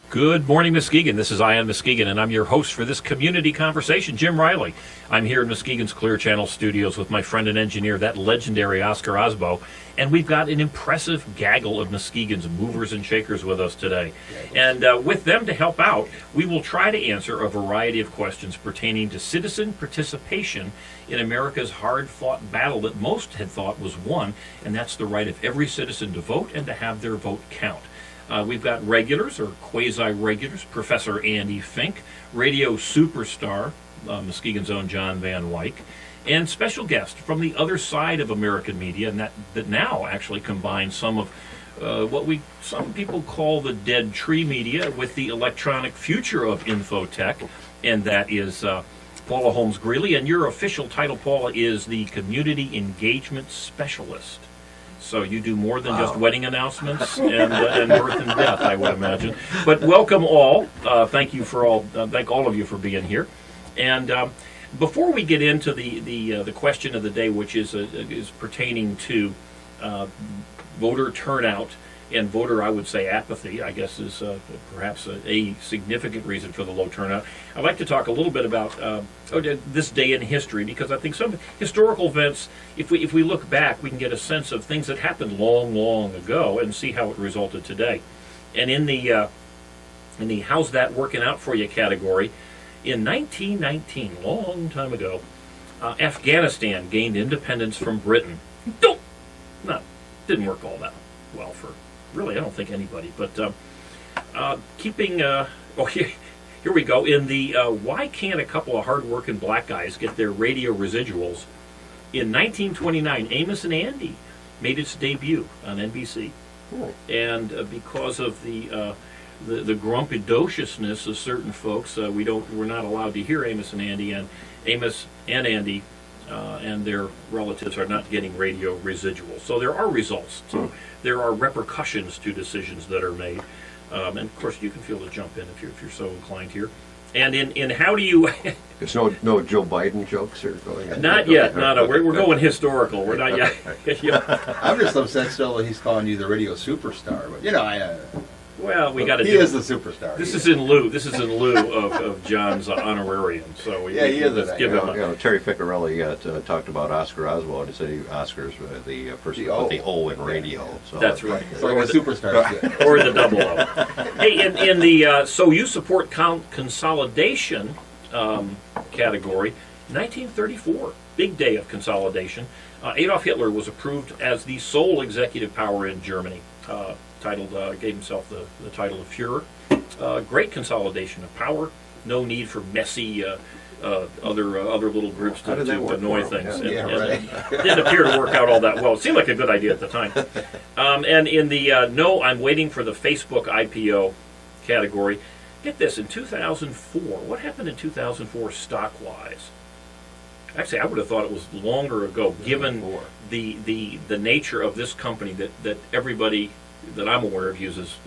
Good morning, Muskegon. This is Ian Muskegon, and I'm your host for this community conversation, Jim Riley. I'm here in Muskegon's Clear Channel studios with my friend and engineer, that legendary Oscar Osbo, and we've got an impressive gaggle of Muskegon's movers and shakers with us today. And with them to help out, we will try to answer a variety of questions pertaining to citizen participation in America's hard-fought battle that most had thought was won, and that's the right of every citizen to vote and to have their vote count. We've got regulars, or quasi-regulars, Professor Andy Fink, radio superstar, Muskegon's own John Van Wyck, and special guest from the other side of American media, and that now actually combines some of what some people call the dead tree media with the electronic future of infotech, and that is Paula Holmes Greeley, and your official title, Paula, is the Community Engagement Specialist. So you do more than just wedding announcements and birth and death, I would imagine. But welcome all. Thank all of you for being here. And before we get into the question of the day, which is pertaining to voter turnout and voter, I would say, apathy, I guess is perhaps a significant reason for the low turnout. I'd like to talk a little bit about this day in history, because I think some historical events, if we look back, we can get a sense of things that happened long, long ago and see how it resulted today. And in the how's that working out for you category, in 1919, long time ago, Afghanistan gained independence from Britain. Didn't work all that well for really, I don't think anybody, but here we go. In the why can't a couple of hard-working black guys get their radio residuals? In 1929, Amos and Andy made its debut on NBC. Cool. And because of the grumpidociousness of certain folks, we're not allowed to hear Amos and Andy, and Amos and Andy and their relatives are not getting radio residuals. So there are results. There are repercussions to decisions that are made. And of course, you can feel to jump in if you're so inclined here. And in how do you... There's no Joe Biden jokes are going on? Not yet. No. We're going historical. We're not yet. I'm just upset still that he's calling you the radio superstar. But, well, we got to. He is the superstar. This is in lieu of John's honorarium. So he is. Give him. Terry Piccarelli talked about Oscar Oswald. He said Oscar's the person who put the O in radio. So that's right. So like a superstar, or the double O. Hey, in the so you support consolidation category, 1934, big day of consolidation. Adolf Hitler was approved as the sole executive power in Germany. Gave himself the title of Führer. Great consolidation of power. No need for messy other little groups to annoy things. It didn't appear to work out all that well. It seemed like a good idea at the time. And in the no, I'm waiting for the Facebook IPO category. Get this, in 2004, what happened in 2004 stock-wise? Actually, I would have thought it was longer ago, given the nature of this company that everybody that I'm aware of uses,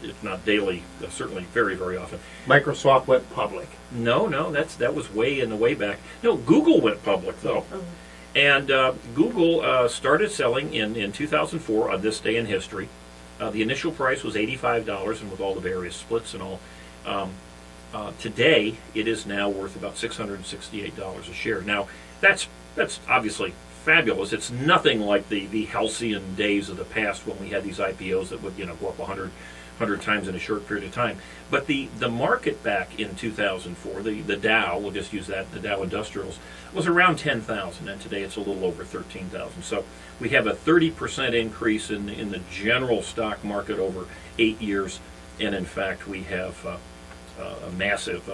if not daily, certainly very, very often. Microsoft went public. No, that was way in the way back. No, Google went public, though. Oh. And Google started selling in 2004 on this day in history. The initial price was $85, and with all the various splits and all. Today, it is now worth about $668 a share. Now, that's obviously fabulous. It's nothing like the halcyon days of the past when we had these IPOs that would go up 100 times in a short period of time. But the market back in 2004, the Dow, we'll just use that, the Dow Industrials, was around 10,000, and today it's a little over 13,000. So we have a 30% increase in the general stock market over 8 years, and in fact we have a massive,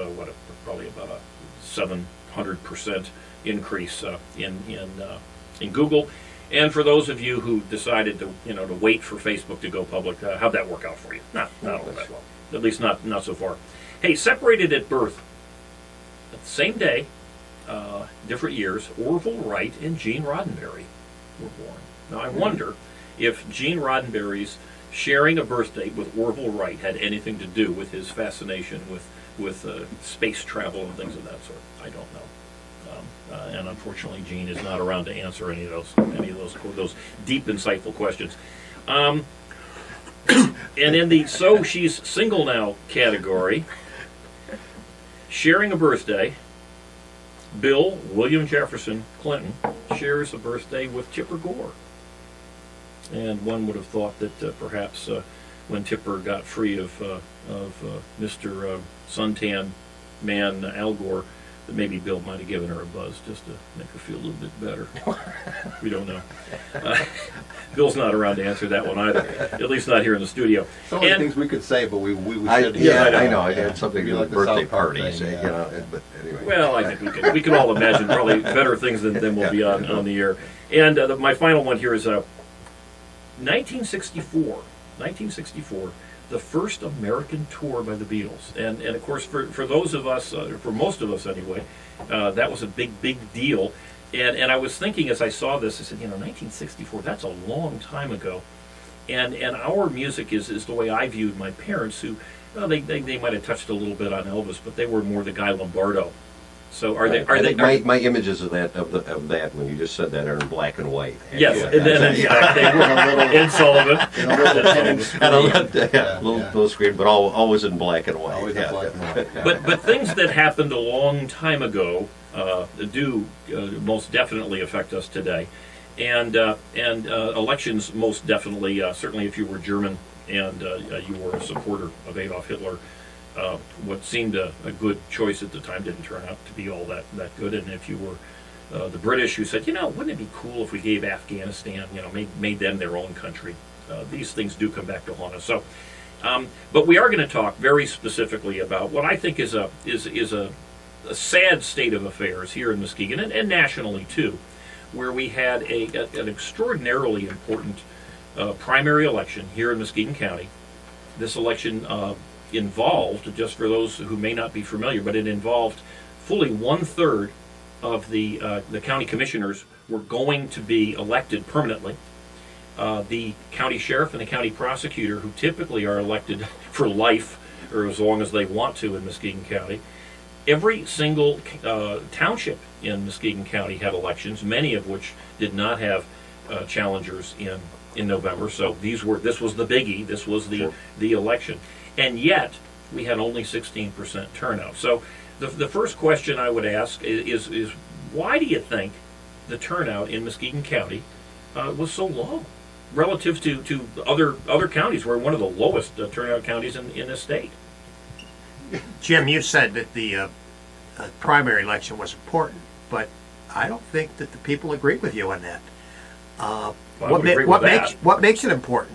probably about a 700% increase in Google. And for those of you who decided to wait for Facebook to go public, how'd that work out for you? Not all that well. At least not so far. Hey, separated at birth, at the same day, different years, Orville Wright and Gene Roddenberry were born. Now I wonder if Gene Roddenberry's sharing a birth date with Orville Wright had anything to do with his fascination with space travel and things of that sort. I don't know. And unfortunately, Gene is not around to answer any of those deep, insightful questions. And in the "so she's single now" category, sharing a birthday, Bill William Jefferson Clinton shares a birthday with Tipper Gore. And one would have thought that perhaps when Tipper got free of Mr. Suntan Man Al Gore, that maybe Bill might have given her a buzz just to make her feel a little bit better. We don't know. Bill's not around to answer that one either, at least not here in the studio. Some of the And- things we could say, but we I, should. yeah, I know. I know. I had something to Be do like with the birthday South Park parties, thing, you yeah. know. But anyway. Well, I think we can all imagine probably better things than will be on the air. And my final one here is 1964. 1964, the first American tour by the Beatles. And of course, for those of us, for most of us anyway, that was a big deal. And I was thinking as I saw this, I said, 1964, that's a long time ago. And our music is the way I viewed my parents, who they might have touched a little bit on Elvis, but they were more the Guy Lombardo. So are they? I think my images of that when you just said that are in black and white. Yes, Actually. and then they were Ed Sullivan. In a little thin screen. And a little, Yeah. little screen, but always in black and white. Always in yeah. black and white. Yeah. But things that happened a long time ago do most definitely affect us today, and elections most definitely. Certainly, if you were German and you were a supporter of Adolf Hitler, what seemed a good choice at the time didn't turn out to be all that good. And if you were the British, who said, wouldn't it be cool if we gave Afghanistan, made them their own country? These things do come back to haunt us. So, but we are going to talk very specifically about what I think is a sad state of affairs here in Muskegon and nationally too, where we had an extraordinarily important primary election here in Muskegon County. This election involved, just for those who may not be familiar, but it involved fully 1/3 of the county commissioners were going to be elected permanently. The county sheriff and the county prosecutor, who typically are elected for life or as long as they want to in Muskegon County. Every single township in Muskegon County had elections, many of which did not have challengers in November. So this was the biggie. This was the election. And yet, we had only 16% turnout. So the first question I would ask is why do you think the turnout in Muskegon County was so low relative to other counties? We're one of the lowest turnout counties in the state. Jim, you said that the primary election was important, but I don't think that the people agree with you on that. Well, I would agree with that. What makes it important?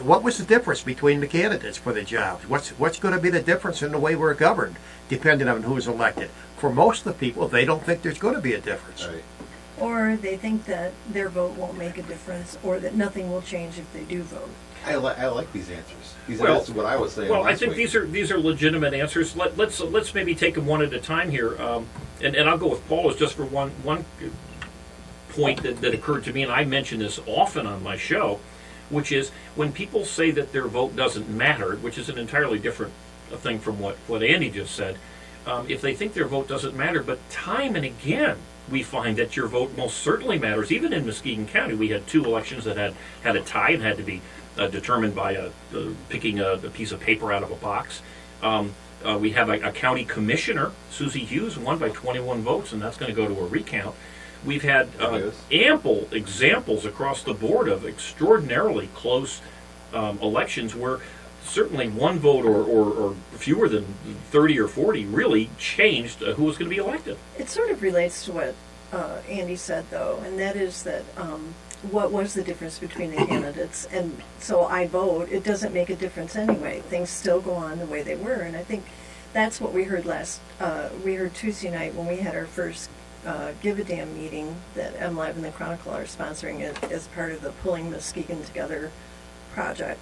What was the difference between the candidates for the jobs? What's going to be the difference in the way we're governed, depending on who's elected? For most of the people, they don't think there's going to be a difference. Right. Or they think that their vote won't make a difference, or that nothing will change if they do vote. I like these answers. Well, That's what I was saying. Well, I last think week. these are legitimate answers. Let's maybe take them one at a time here, and I'll go with Paul as just for one point that occurred to me, and I mention this often on my show, which is when people say that their vote doesn't matter, which is an entirely different thing from what Andy just said. If they think their vote doesn't matter, but time and again we find that your vote most certainly matters. Even in Muskegon County, we had 2 elections that had a tie and had to be determined by picking a piece of paper out of a box. We have a county commissioner, Susie Hughes, won by 21 votes, and that's going to go to a recount. We've had ample examples across the board of extraordinarily close elections where certainly one vote or fewer than 30 or 40 really changed who was going to be elected. It sort of relates to what Andy said, though, and that is that what was the difference between the candidates? And so I vote. It doesn't make a difference anyway. Things still go on the way they were, and I think that's what we heard we heard Tuesday night when we had our first Give a Damn meeting that MLive and the Chronicle are sponsoring it as part of the Pulling Muskegon Together project.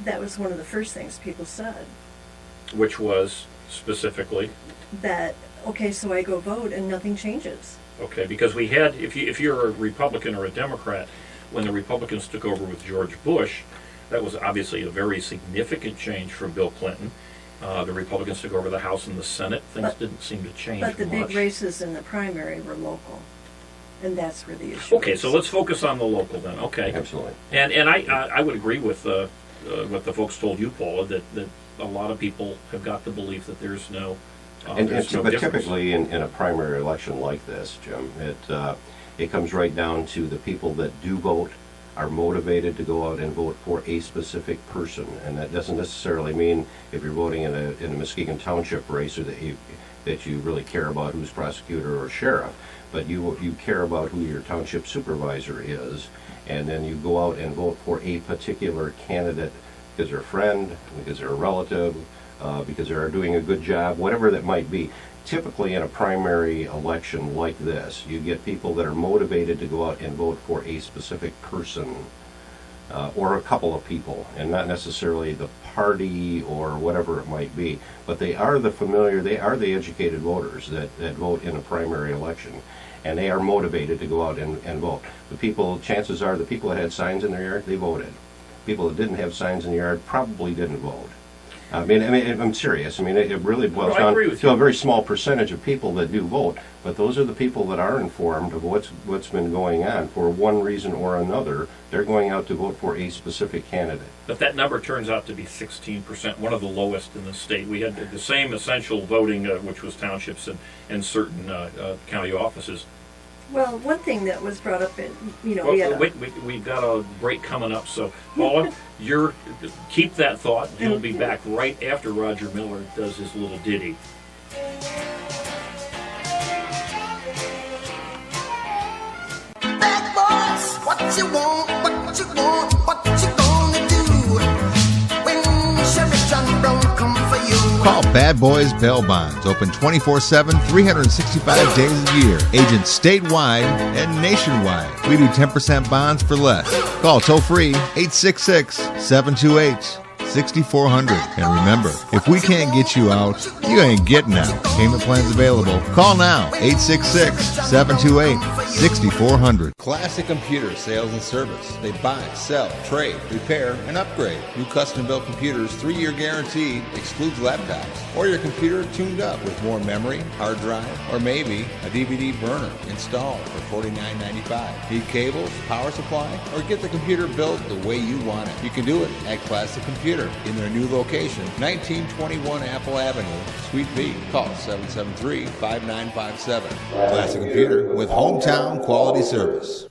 That was one of the first things people said. Which was specifically? That, okay, so I go vote and nothing changes. Okay, because we had, if you're a Republican or a Democrat, when the Republicans took over with George Bush, that was obviously a very significant change from Bill Clinton. The Republicans took over the House and the Senate. Things didn't seem to change much. But the big races in the primary were local. And that's where the issue Okay, is. so let's focus on the local then. Okay. Absolutely. And I would agree with what the folks told you, Paula, that a lot of people have got the belief that there's no But difference. typically in a primary election like this, Jim, it comes right down to the people that do vote are motivated to go out and vote for a specific person, and that doesn't necessarily mean if you're voting in a Muskegon Township race or that you really care about who's prosecutor or sheriff, but you care about who your township supervisor is, and then you go out and vote for a particular candidate because they're a friend, because they're a relative, because they're doing a good job, whatever that might be. Typically in a primary election like this, you get people that are motivated to go out and vote for a specific person or a couple of people, and not necessarily the party or whatever it might be. But they are the educated voters that vote in a primary election, and they are motivated to go out and vote. Chances are the people that had signs in their yard, they voted. People that didn't have signs in the yard probably didn't vote. I mean, I'm serious. I mean, it really boils down to a very small percentage of people that do vote, but those are the people that are informed of what's been going on for one reason or another. They're going out to vote for a specific candidate. But that number turns out to be 16%, one of the lowest in the state. We had the same essential voting, which was townships and certain county offices. Well, one thing that was brought up in, Well, we had we've got a break coming up, so Paula, keep that thought. You'll be back right after Roger Miller does his little ditty. Bad boys, what you want, what you want, what you gonna do when Sheriff John Brown come for you? Call Bad Boys Bail Bonds. Open 24/7, 365 days a year. Agents statewide and nationwide. We do 10% bonds for less. Call toll free 866-728-6400. And remember, if we can't get you out, you ain't getting out. Payment plans available. Call now 866-728-6400. Classic Computer Sales and Service. They buy, sell, trade, repair, and upgrade. New custom-built computers, 3-year guarantee, excludes laptops, or your computer tuned up with more memory, hard drive, or maybe a DVD burner installed for $49.95. Need cables, power supply, or get the computer built the way you want it. You can do it at Classic Computer in their new location, 1921 Apple Avenue, Suite B. Call 773-5957. Classic Computer with hometown quality service.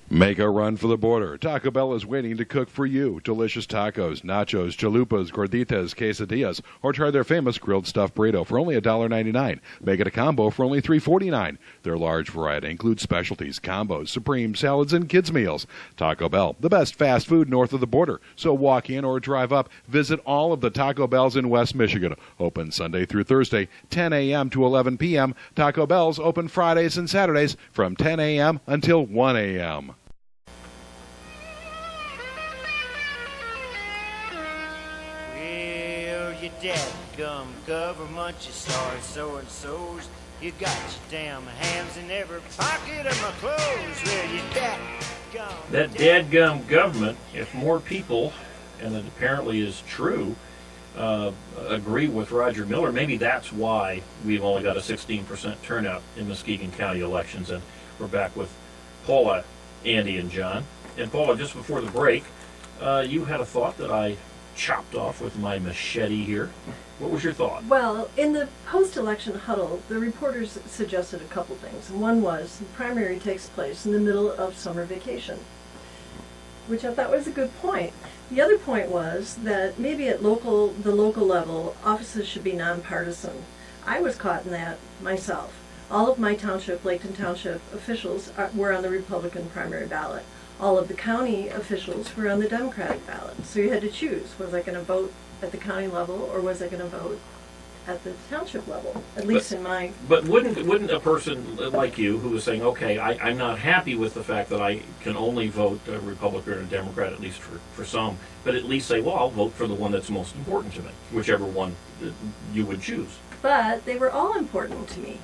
Make a run for the border. Taco Bell is waiting to cook for you. Delicious tacos, nachos, chalupas, gorditas, quesadillas, or try their famous grilled stuffed burrito for only $1.99. Make it a combo for only $3.49. Their large variety includes specialties, combos, supreme, salads, and kids' meals. Taco Bell, the best fast food north of the border. So walk in or drive up. Visit all of the Taco Bells in West Michigan. Open Sunday through Thursday, 10 a.m. to 11 p.m. Taco Bell's open Fridays and Saturdays from 10 a.m. until 1 a.m. Your dadgum government, you started sowing sows. You got your damn hams in every pocket of my clothes. Well, you dadgum. That dadgum government, if more people, and it apparently is true, agree with Roger Miller, maybe that's why we've only got a 16% turnout in Muskegon County elections. And we're back with Paula, Andy, and John. And Paula, just before the break, you had a thought that I chopped off with my machete here. What was your thought? Well, in the post-election huddle, the reporters suggested a couple things. One was the primary takes place in the middle of summer vacation, which I thought was a good point. The other point was that maybe at the local level, offices should be nonpartisan. I was caught in that myself. All of my township, Laketon Township officials were on the Republican primary ballot. All of the county officials were on the Democratic ballot. So you had to choose. Was I going to vote at the county level or was I going to vote at the township level? At least in my... But wouldn't a person like you who was saying, okay, I'm not happy with the fact that I can only vote a Republican or a Democrat, at least for some, but at least say, well, I'll vote for the one that's most important to me, whichever one you would choose. But they were all important to me.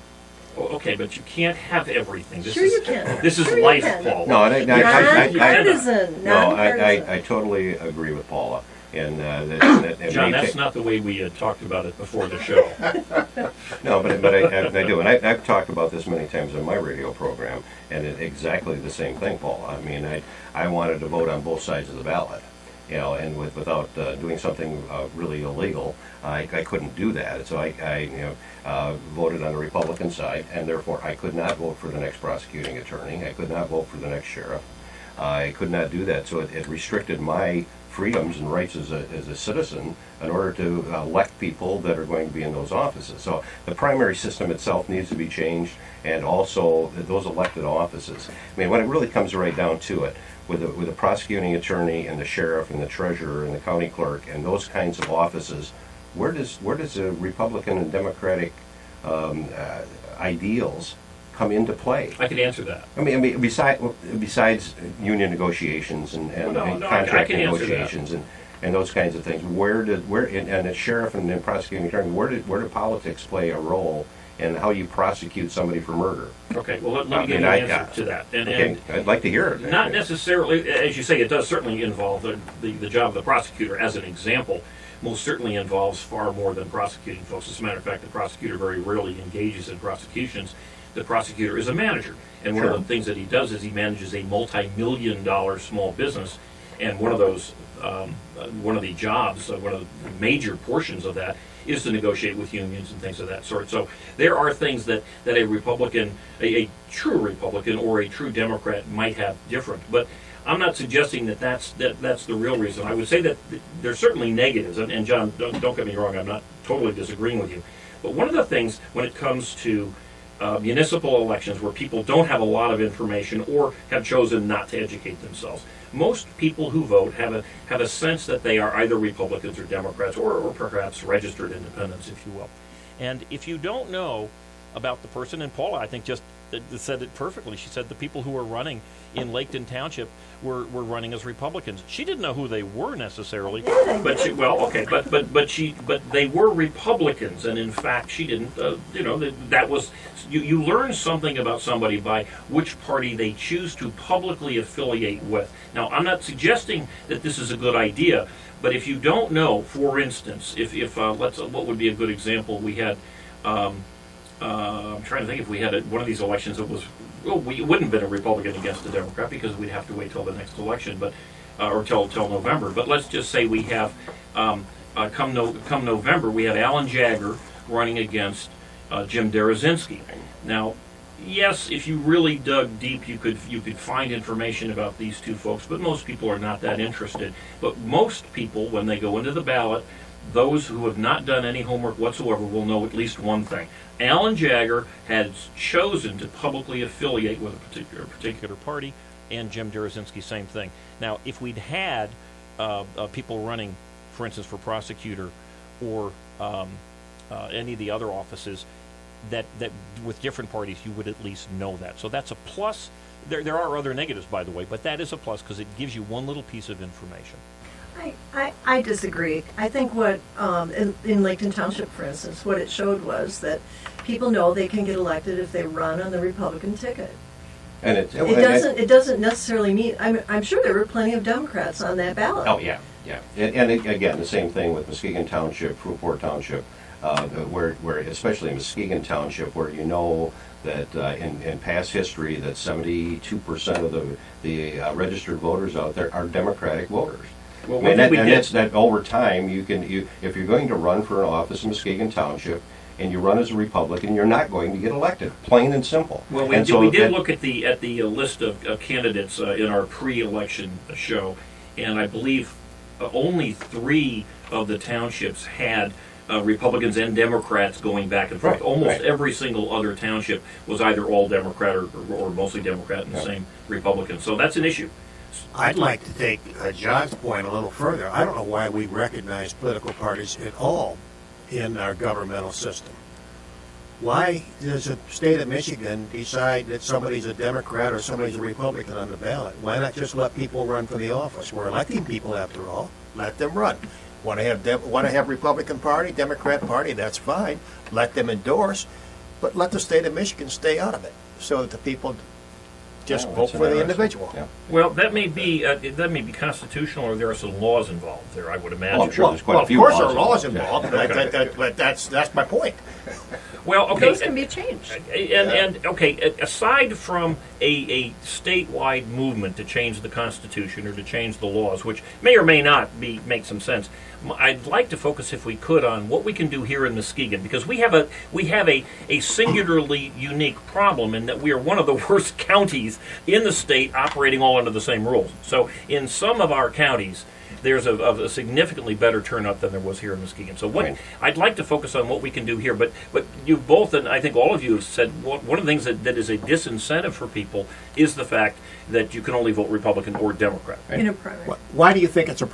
Okay, but you can't have everything. Sure you can. This is Sure you life, can. Paul. No, Nonpartisan. I Nonpartisan. totally agree with Paula. And John, that's not the way we had talked about it before the show. No, but I do, and I've talked about this many times on my radio program, and exactly the same thing, Paul. I mean, I wanted to vote on both sides of the ballot, and without doing something really illegal, I couldn't do that. So I voted on the Republican side, and therefore I could not vote for the next prosecuting attorney. I could not vote for the next sheriff. I could not do that, so it restricted my freedoms and rights as a citizen in order to elect people that are going to be in those offices. So the primary system itself needs to be changed, and also those elected offices. I mean, when it really comes right down to it, with the prosecuting attorney and the sheriff and the treasurer and the county clerk and those kinds of offices, where does the Republican and Democratic ideals come into play? I could answer that. I mean, besides union negotiations and I contract can answer negotiations and those kinds of things, and the sheriff and the prosecuting attorney, where did politics play a role in how you prosecute somebody for murder? Okay, well, let me give you an answer to that. And I'd like to hear it. Not necessarily, as you say, it does certainly involve the job of the prosecutor as an example. Most certainly involves far more than prosecuting folks. As a matter of fact, the prosecutor very rarely engages in prosecutions. The prosecutor is a manager, and one of the things that he does is he manages a multi-million-dollar small business, and one of the jobs, one of the major portions of that is to negotiate with unions and things of that sort. So there are things that a Republican, a true Republican or a true Democrat might have different, but I'm not suggesting that's the real reason. I would say that there's certainly negatives, and John, don't get me wrong, I'm not totally disagreeing with you, but one of the things when it comes to municipal elections where people don't have a lot of information or have chosen not to educate themselves, most people who vote have a sense that they are either Republicans or Democrats or perhaps registered independents, if you will. And if you don't know about the person, and Paula, I think, just said it perfectly. She said the people who were running in Laketon Township were running as Republicans. She didn't know who they were necessarily, but they were Republicans, and in fact, she didn't. That was you learn something about somebody by which party they choose to publicly affiliate with. Now, I'm not suggesting that this is a good idea, but if you don't know, for instance, if what would be a good example? We had. I'm trying to think if we had one of these elections that was, it wouldn't have been a Republican against a Democrat because we'd have to wait till the next election, but or till November. But let's just say we have come November, we have Alan Jagger running against Jim Derazinski. Now, yes, if you really dug deep, you could find information about these two folks, but most people are not that interested. But most people, when they go into the ballot, those who have not done any homework whatsoever will know at least one thing. Alan Jagger has chosen to publicly affiliate with a particular party, and Jim Derazinski, same thing. Now, if we'd had people running, for instance, for prosecutor or any of the other offices, that with different parties, you would at least know that. So that's a plus. There are other negatives, by the way, but that is a plus because it gives you one little piece of information. I disagree. I think what in Laketon Township, for instance, what it showed was that people know they can get elected if they run on the Republican ticket. And it doesn't necessarily mean. I'm sure there were plenty of Democrats on that ballot. Oh yeah. And again, the same thing with Muskegon Township, Fruitport Township, where especially in Muskegon Township, where you know that in past history that 72% of the registered voters out there are Democratic voters. Well, that's that over time if you're going to run for an office in Muskegon Township and you run as a Republican, you're not going to get elected, plain and simple. Well, we did look at the list of candidates in our pre-election show, and I believe only 3 of the townships had Republicans and Democrats going back and forth. Almost every single other township was either all Democrat or mostly Democrat and the same Republican. So that's an issue. I'd like to take John's point a little further. I don't know why we recognize political parties at all in our governmental system. Why does the state of Michigan decide that somebody's a Democrat or somebody's a Republican on the ballot? Why not just let people run for the office? We're electing people, after all. Let them run. Want to have Republican Party, Democrat Party? That's fine. Let them endorse, but let the state of Michigan stay out of it, so that the people Just Oh, vote that's for the interesting. individual. Yeah. Well, that may be constitutional, or there are some laws involved there, I would imagine. Oh, I'm sure there's quite a Of few course, there are laws laws involved, but that's my point. Well, okay. Those can be changed. And okay, aside from a statewide movement to change the Constitution or to change the laws, which may or may not make some sense, I'd like to focus, if we could, on what we can do here in Muskegon, because we have a singularly unique problem in that we are one of the worst counties in the state operating all under the same rules. So in some of our counties, there's a significantly better turnout than there was here in Muskegon. So Right. I'd like to focus on what we can do here, but you both, and I think all of you have said, one of the things that is a disincentive for people is the fact that you can only vote Republican or Democrat. In a primary. Why do you think it's a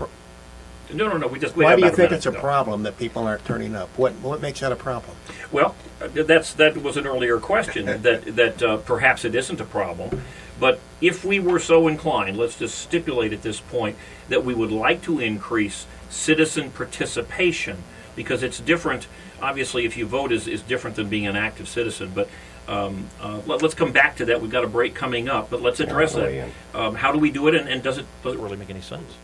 No, Why do you about think minute it's a to go. problem that people aren't turning up? What makes that a problem? Well, that was an earlier question, that perhaps it isn't a problem. But if we were so inclined, let's just stipulate at this point that we would like to increase citizen participation, because it's different. Obviously, if you vote is different than being an active citizen. But let's come back to that. We've got a break coming up, but let's address that. How do we do it, and does it really make any sense?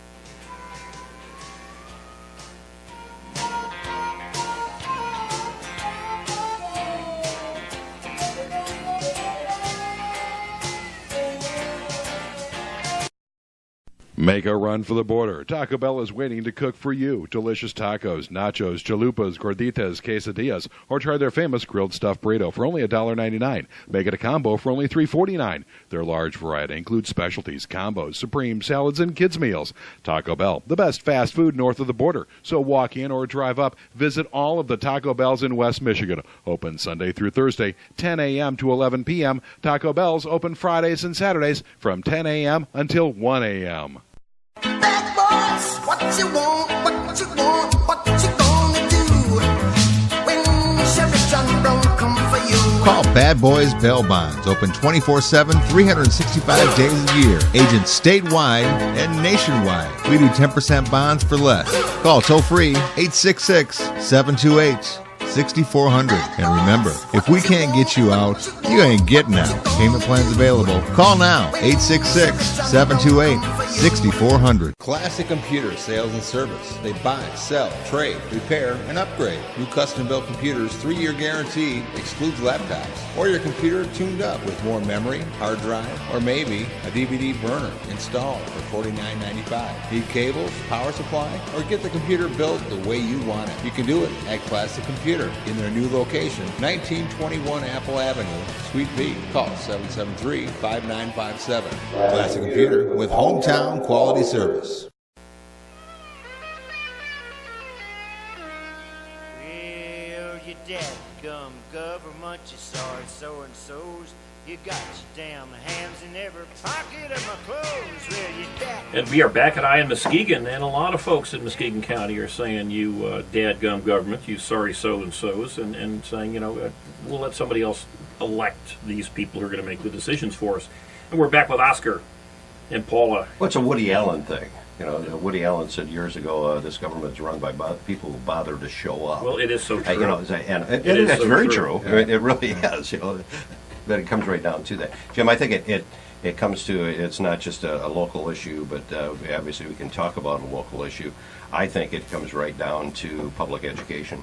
Make a run for the border. Taco Bell is waiting to cook for you. Delicious tacos, nachos, chalupas, gorditas, quesadillas, or try their famous grilled stuffed burrito for only $1.99. Make it a combo for only $3.49. Their large variety includes specialties, combos, supreme salads, and kids' meals. Taco Bell, the best fast food north of the border. So walk in or drive up. Visit all of the Taco Bells in West Michigan. Open Sunday through Thursday, 10 a.m. to 11 p.m. Taco Bell's open Fridays and Saturdays from 10 a.m. until 1 a.m. Bad boys, what you want, what you want, what you gonna do when Sheriff John Brown come for you? Call Bad Boys Bail Bonds. Open 24/7, 365 days a year. Agents statewide and nationwide. We do 10% bonds for less. Call toll free 866-728-6400. And remember, if we can't get you out, you ain't getting out. Payment plans available. Call now 866-728-6400. Classic Computer Sales and Service. They buy, sell, trade, repair, and upgrade. New custom-built computers, 3-year guarantee, excludes laptops. Or your computer tuned up with more memory, hard drive, or maybe a DVD burner installed for $49.95. Need cables, power supply, or get the computer built the way you want it. You can do it at Classic Computer in their new location, 1921 Apple Avenue, Suite B. Call 773-5957. Classic Computer with hometown quality service. Well, you dadgum government, you sorry so-and-sos. You got your damn hands in every pocket of my clothes. Well, you dad. And we are back at Ian Muskegon, and a lot of folks in Muskegon County are saying, you dadgum government, you sorry so-and-sos, and saying, we'll let somebody else elect these people who are going to make the decisions for us. And we're back with Oscar and Paula. Well, it's a Woody Allen thing. Woody Allen said years ago, this government is run by people who bother to show up. Well, it is so true. And It is that's so very true. true. I mean, it really is. But it comes right down to that. Jim, I think it comes to, it's not just a local issue, but obviously we can talk about a local issue. I think it comes right down to public education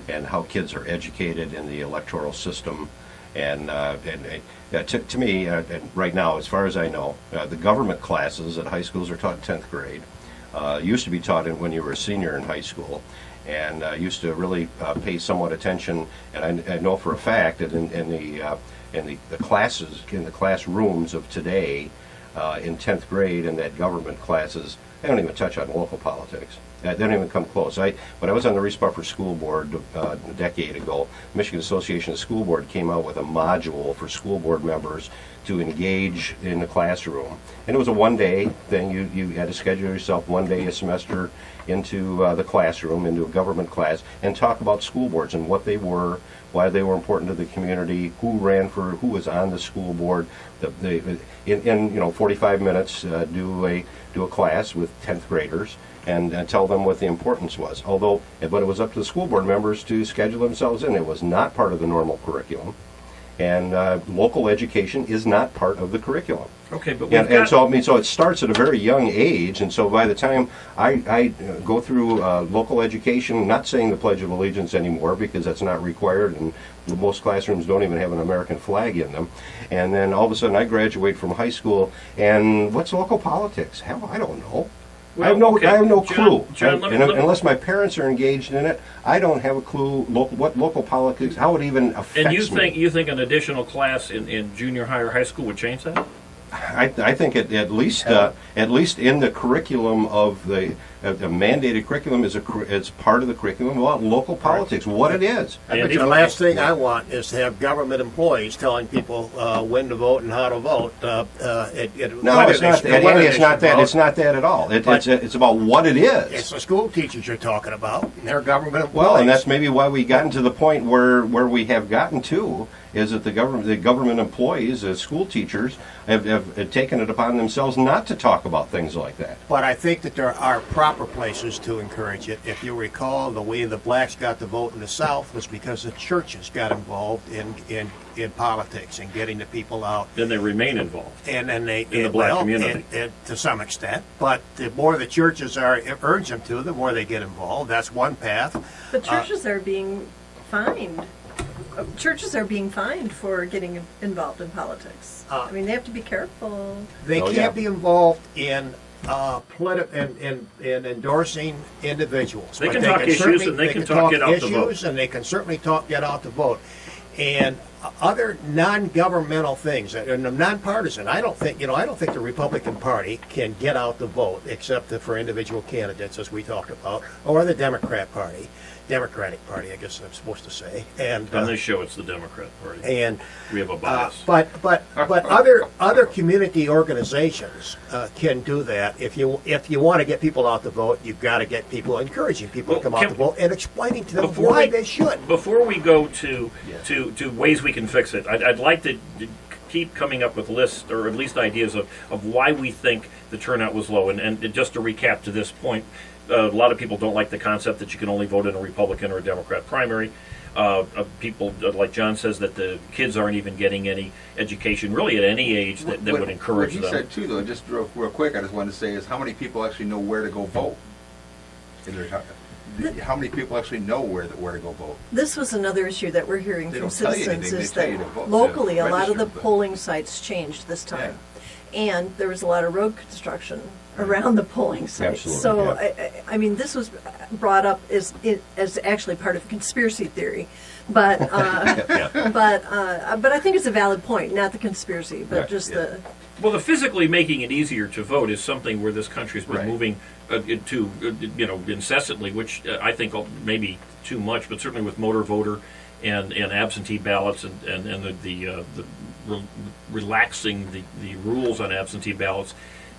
and how kids are educated in the electoral system. And to me, right now, as far as I know, the government classes at high schools are taught in 10th grade. Used to be taught when you were a senior in high school, and used to really pay somewhat attention. And I know for a fact that in the classes, in the classrooms of today, in 10th grade, in that government classes, they don't even touch on local politics. They don't even come close. When I was on the Reese Buffer School Board a decade ago, Michigan Association of School Board came out with a module for school board members to engage in the classroom. And it was a one-day thing. You had to schedule yourself one day a semester into the classroom, into a government class, and talk about school boards and what they were, why they were important to the community, who was on the school board. In 45 minutes, do a class with 10th graders and tell them what the importance was. But it was up to the school board members to schedule themselves in. It was not part of the normal curriculum. And local education is not part of the curriculum. Okay, but And so, I mean, so it starts at a very young age, and so by the time I go through local education, not saying the Pledge of Allegiance anymore because that's not required, and most classrooms don't even have an American flag in them. And then all of a sudden I graduate from high school, and what's local politics? Hell, I don't know. I have no John, clue. John, let me- Unless my parents are engaged in it, I don't have a clue what local politics, how it even affects And me. you think an additional class in junior high or high school would change that? I think at least in the curriculum of the mandated curriculum is part of the curriculum about local politics, what it is. I bet Andy? you the last thing I want is to have government employees telling people when to vote and how to vote. No, it's not. Andy, it's not that. It's not that at all. It's about what it is. It's the school teachers you're talking about. And they're government employees. Well, and that's maybe why we've gotten to the point where we have gotten to, is that the government employees, the school teachers, have taken it upon themselves not to talk about things like that. But I think that there are proper places to encourage it. If you recall, the way the blacks got the vote in the South was because the churches got involved in politics and getting the people out. Then they remain involved. And then they In the black community. and to some extent. But the more the churches urge them to, the more they get involved. That's one path. But churches are being fined. Churches are being fined for getting involved in politics. I mean, they have to be careful. They Oh, can't yeah. be involved in in endorsing individuals. They But can talk issues certainly- and they can talk get out the vote. issues, and they can certainly talk get out the vote. And other non-governmental things, and nonpartisan. I don't think the Republican Party can get out the vote except for individual candidates, as we talked about, or the Democratic Party, I guess I'm supposed to say. And On this show, it's the Democrat Party. and We have a bias. but other community organizations can do that. If you want to get people out to vote, you've got to get people encouraging people Well, to come out can- to vote and explaining to them Before why we- they should. Before we go to ways we can fix it, I'd like to keep coming up with lists or at least ideas of why we think the turnout was low. And just to recap to this point, a lot of people don't like the concept that you can only vote in a Republican or a Democrat primary. People, like John says, that the kids aren't even getting any education really at any age that would encourage What them. he said too, though, just real quick, I just wanted to say is how many people actually know where to go vote? How many people actually know where to go vote? This was another issue that we're hearing They from don't tell you citizens anything, is they tell you that to vote, locally to a lot of the register, but- polling sites changed this time. And there was a lot of road construction around the polling sites. Absolutely, So, yeah. I mean, this was brought up as actually part of conspiracy theory. But but I think it's a valid point, not the conspiracy, but Right, just yeah. the... Well, the physically making it easier to vote is something where this country's been Right. moving to, incessantly, which I think maybe too much, but certainly with motor voter and absentee ballots and relaxing the rules on absentee ballots.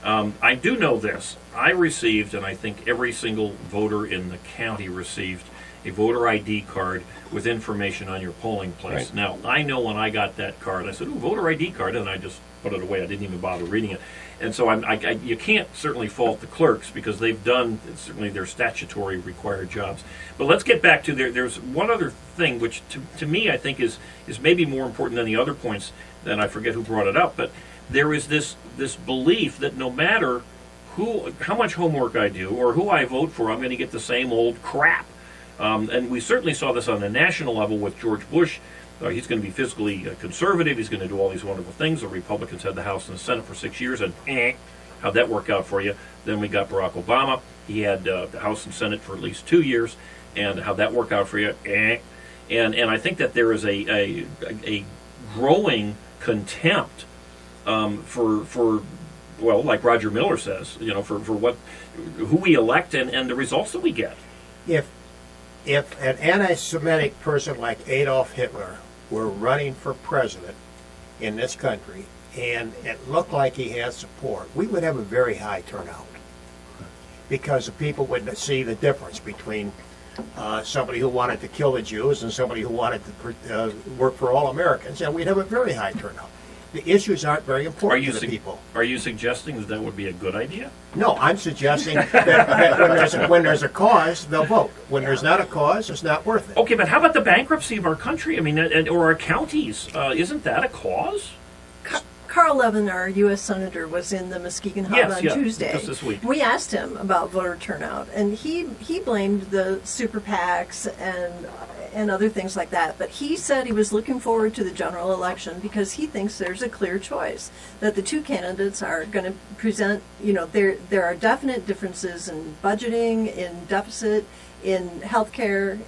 I do know this. I received, and I think every single voter in the county received, a voter ID card with information on your polling place. Right. Now, I know when I got that card, I said, "Ooh, voter ID card," and I just put it away. I didn't even bother reading it. And so you can't certainly fault the clerks because they've done certainly their statutory required jobs. But let's get back to there's one other thing which to me I think is maybe more important than the other points, and I forget who brought it up, but there is this belief that no matter how much homework I do or who I vote for, I'm going to get the same old crap. And we certainly saw this on the national level with George Bush. He's going to be fiscally conservative. He's going to do all these wonderful things. The Republicans had the House and the Senate for 6 years, and how'd that work out for you? Then we got Barack Obama. He had the House and Senate for at least 2 years, and how'd that work out for you? And I think that there is a growing contempt for well, like Roger Miller says, for who we elect and the results that we get. If an anti-Semitic person like Adolf Hitler were running for president in this country and it looked like he had support, we would have a very high turnout because the people would see the difference between somebody who wanted to kill the Jews and somebody who wanted to work for all Americans, and we'd have a very high turnout. the issues aren't very Are important you to the sug- people. Are you suggesting that would be a good idea? No, I'm suggesting that when there's a cause, they'll vote. When there's not a cause, it's not worth it. Okay, but how about the bankruptcy of our country? I mean, or our counties? Isn't that a cause? Carl Levin, our U.S. Senator, was in the Muskegon Hub Yes, on yeah, Tuesday. just this week. We asked him about voter turnout, and he blamed the super PACs and other things like that. But he said he was looking forward to the general election because he thinks there's a clear choice, that the two candidates are going to present, there are definite differences in budgeting, in deficit, in healthcare,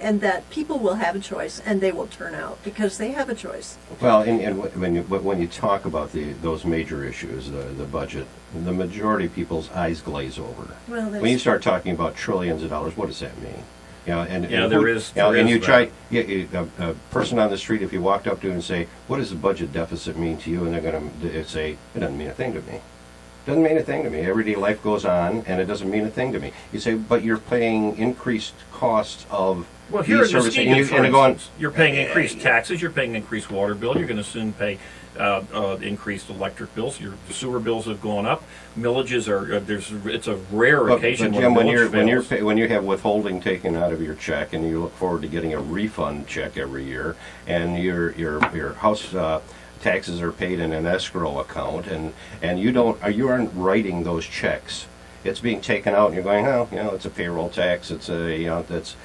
and that people will have a choice and they will turn out because they have a choice. Well, and when you talk about those major issues, the budget, the majority of people's eyes glaze over. Well, When you start talking about trillions of dollars, what does that mean? There is and you that. try a person on the street, if you walked up to and say, "What does the budget deficit mean to you?" and they're going to say, "It doesn't mean a thing to me." Doesn't mean a thing to me. Everyday life goes on, and it doesn't mean a thing to me. You say, but you're paying increased costs of Well, here in these services, Muskegon, for and go on. instance, you're paying increased taxes, you're paying increased water bill, you're going to soon pay increased electric bills. Your sewer bills have gone up. Millages are it's a rare occasion but Jim, when millage fails. when you have withholding taken out of your check, and you look forward to getting a refund check every year, and your house taxes are paid in an escrow account, and you aren't writing those checks. It's being taken out, and you're going, oh, it's a payroll tax. It's that's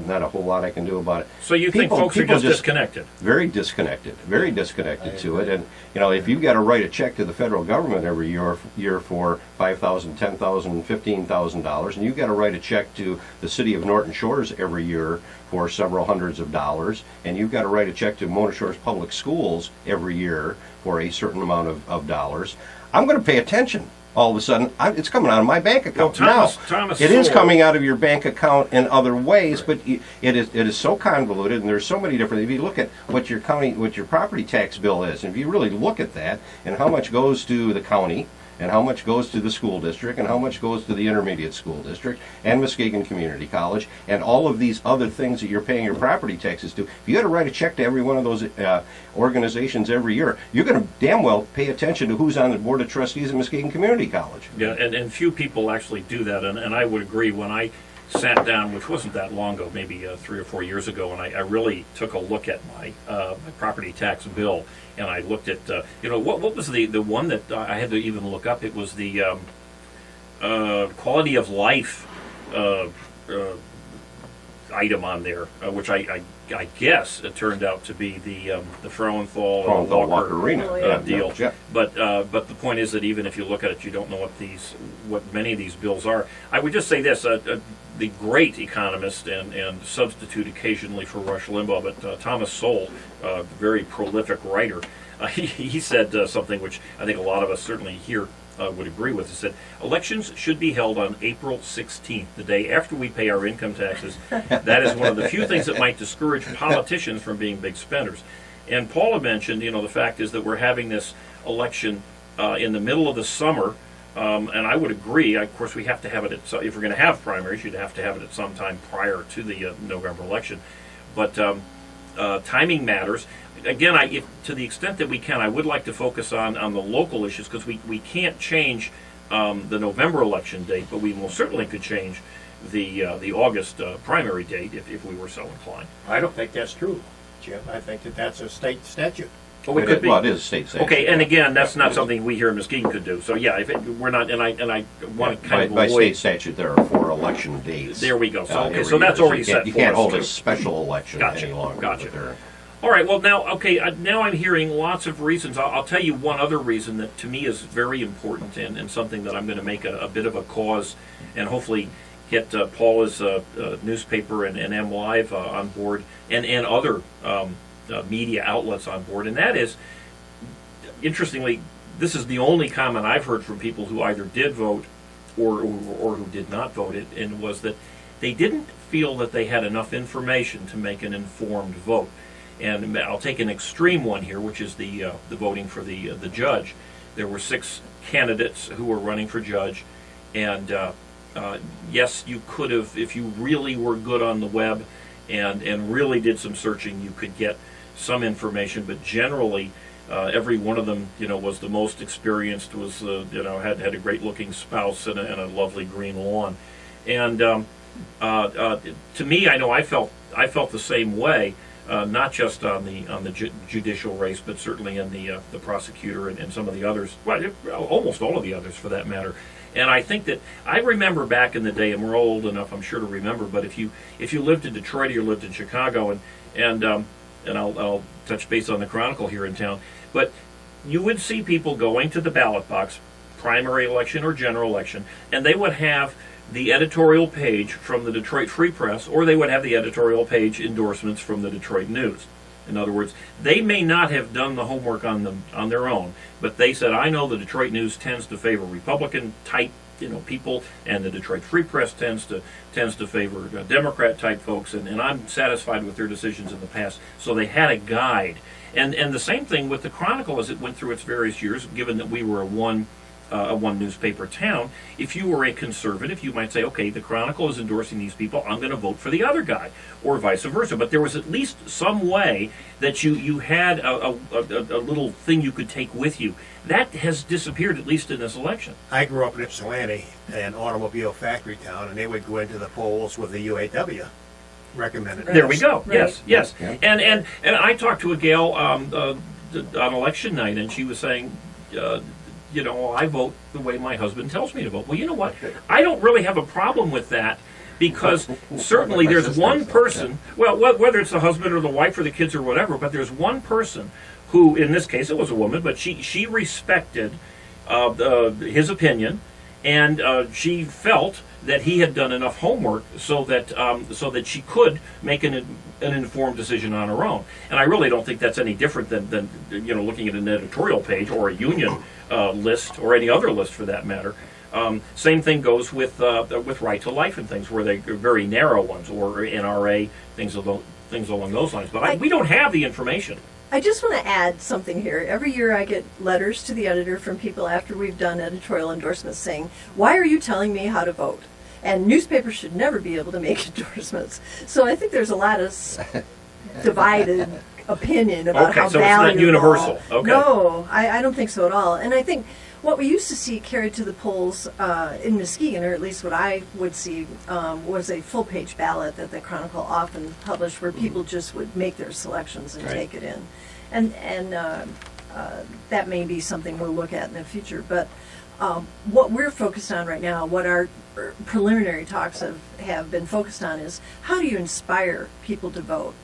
not a whole lot I can do about it. So you think folks are just disconnected? Very disconnected to it. And if you've got to write a check to the federal government every year for $5,000, $10,000, $15,000, and you've got to write a check to the city of Norton Shores every year for several hundreds of dollars, and you've got to write a check to Mona Shores Public Schools every year for a certain amount of dollars, I'm going to pay attention. All of a sudden, it's coming out of my bank account. Well, Thomas it is Sowell- coming out of your bank account in other ways, but it is so convoluted, and there's so many different. If you look at what your property tax bill is, and if you really look at that, and how much goes to the county, and how much goes to the school district, and how much goes to the intermediate school district, and Muskegon Community College, and all of these other things that you're paying your property taxes to, if you got to write a check to every one of those organizations every year, you're going to damn well pay attention to who's on the board of trustees at Muskegon Community College. Yeah, and few people actually do that, and I would agree. When I sat down, which wasn't that long ago, maybe 3 or 4 years ago, and I really took a look at my property tax bill, and I looked at what was the one that I had to even look up. It was the quality of life item on there, which I guess it turned out to be the Frauenthal Walker Arena deal. Yeah. But the point is that even if you look at it, you don't know what many of these bills are. I would just say this: the great economist and substitute occasionally for Rush Limbaugh, but Thomas Sowell, very prolific writer, he said something which I think a lot of us certainly here would agree with. He said, elections should be held on April 16th, the day after we pay our income taxes. That is one of the few things that might discourage politicians from being big spenders. And Paula mentioned, the fact is that we're having this election in the middle of the summer, and I would agree. Of course, we have to have it if we're going to have primaries, you'd have to have it at some time prior to the November election. But timing matters. Again, to the extent that we can, I would like to focus on the local issues, because we can't change the November election date, but we most certainly could change the August primary date if we were so inclined. I don't think that's true, Jim. I think that's a state statute. Oh, it could be. Well, it is a state statute. Okay, and again, that's not something we here in Muskegon could do. So yeah, we're not, and I want to kind of by avoid. state statute, there are 4 election dates. There we go. So every so that's year. already set. You for can't us, hold too. a special election Gotcha, any longer. gotcha. but there- All right. Well, now I'm hearing lots of reasons. I'll tell you one other reason that to me is very important and something that I'm going to make a bit of a cause, and hopefully get Paula's newspaper and M Live on board, and other media outlets on board. And that is, interestingly, this is the only comment I've heard from people who either did vote or who did not vote it, and was that they didn't feel that they had enough information to make an informed vote. And I'll take an extreme one here, which is the voting for the judge. There were 6 candidates who were running for judge, and yes, you could have, if you really were good on the web and really did some searching, you could get some information. But generally, every one of them, was the most experienced, was had a great looking spouse and a lovely green lawn, and to me, I know I felt the same way. Not just on the judicial race, but certainly in the prosecutor and some of the others, well, almost all of the others for that matter. And I think that I remember back in the day, and we're all old enough, I'm sure, to remember. But if you lived in Detroit or you lived in Chicago, and I'll touch base on the Chronicle here in town, but you would see people going to the ballot box, primary election or general election, and they would have the editorial page from the Detroit Free Press, or they would have the editorial page endorsements from the Detroit News. In other words, they may not have done the homework on their own, but they said, I know the Detroit News tends to favor Republican type people, and the Detroit Free Press tends to favor Democrat type folks, and I'm satisfied with their decisions in the past. So they had a guide, and the same thing with the Chronicle as it went through its various years. Given that we were a one newspaper town, if you were a conservative, you might say, okay, the Chronicle is endorsing these people, I'm going to vote for the other guy, or vice versa. But there was at least some way that you had a little thing you could take with you. That has disappeared, at least in this election. I grew up in Ypsilanti, an automobile factory town, and they would go into the polls with the UAW recommended. There we go. Right. Yes. Yeah. And I talked to a gal on election night, and she was saying, I vote the way my husband tells me to vote. Well, you know what? I don't really have a problem with that, because certainly there's one person, well, whether it's the husband or the wife or the kids or whatever, but there's one person who, in this case it was a woman, but she respected his opinion, and she felt that he had done enough homework so that she could make an informed decision on her own. And I really don't think that's any different than looking at an editorial page or a union list or any other list for that matter. Same thing goes with right to life and things, where they're very narrow ones, or NRA, things along those lines. But we don't have the information. I just want to add something here. Every year I get letters to the editor from people after we've done editorial endorsements saying, why are you telling me how to vote? And newspapers should never be able to make endorsements. So I think there's a lot of divided opinion about how so valuable. it's not universal. Okay. No, I don't think so at all. And I think what we used to see carried to the polls in Muskegon, or at least what I would see, was a full-page ballot that the Chronicle often published, where people just would make their selections and Right. take it in. And that may be something we'll look at in the future. But what we're focused on right now, what our preliminary talks have been focused on, is how do you inspire people to vote?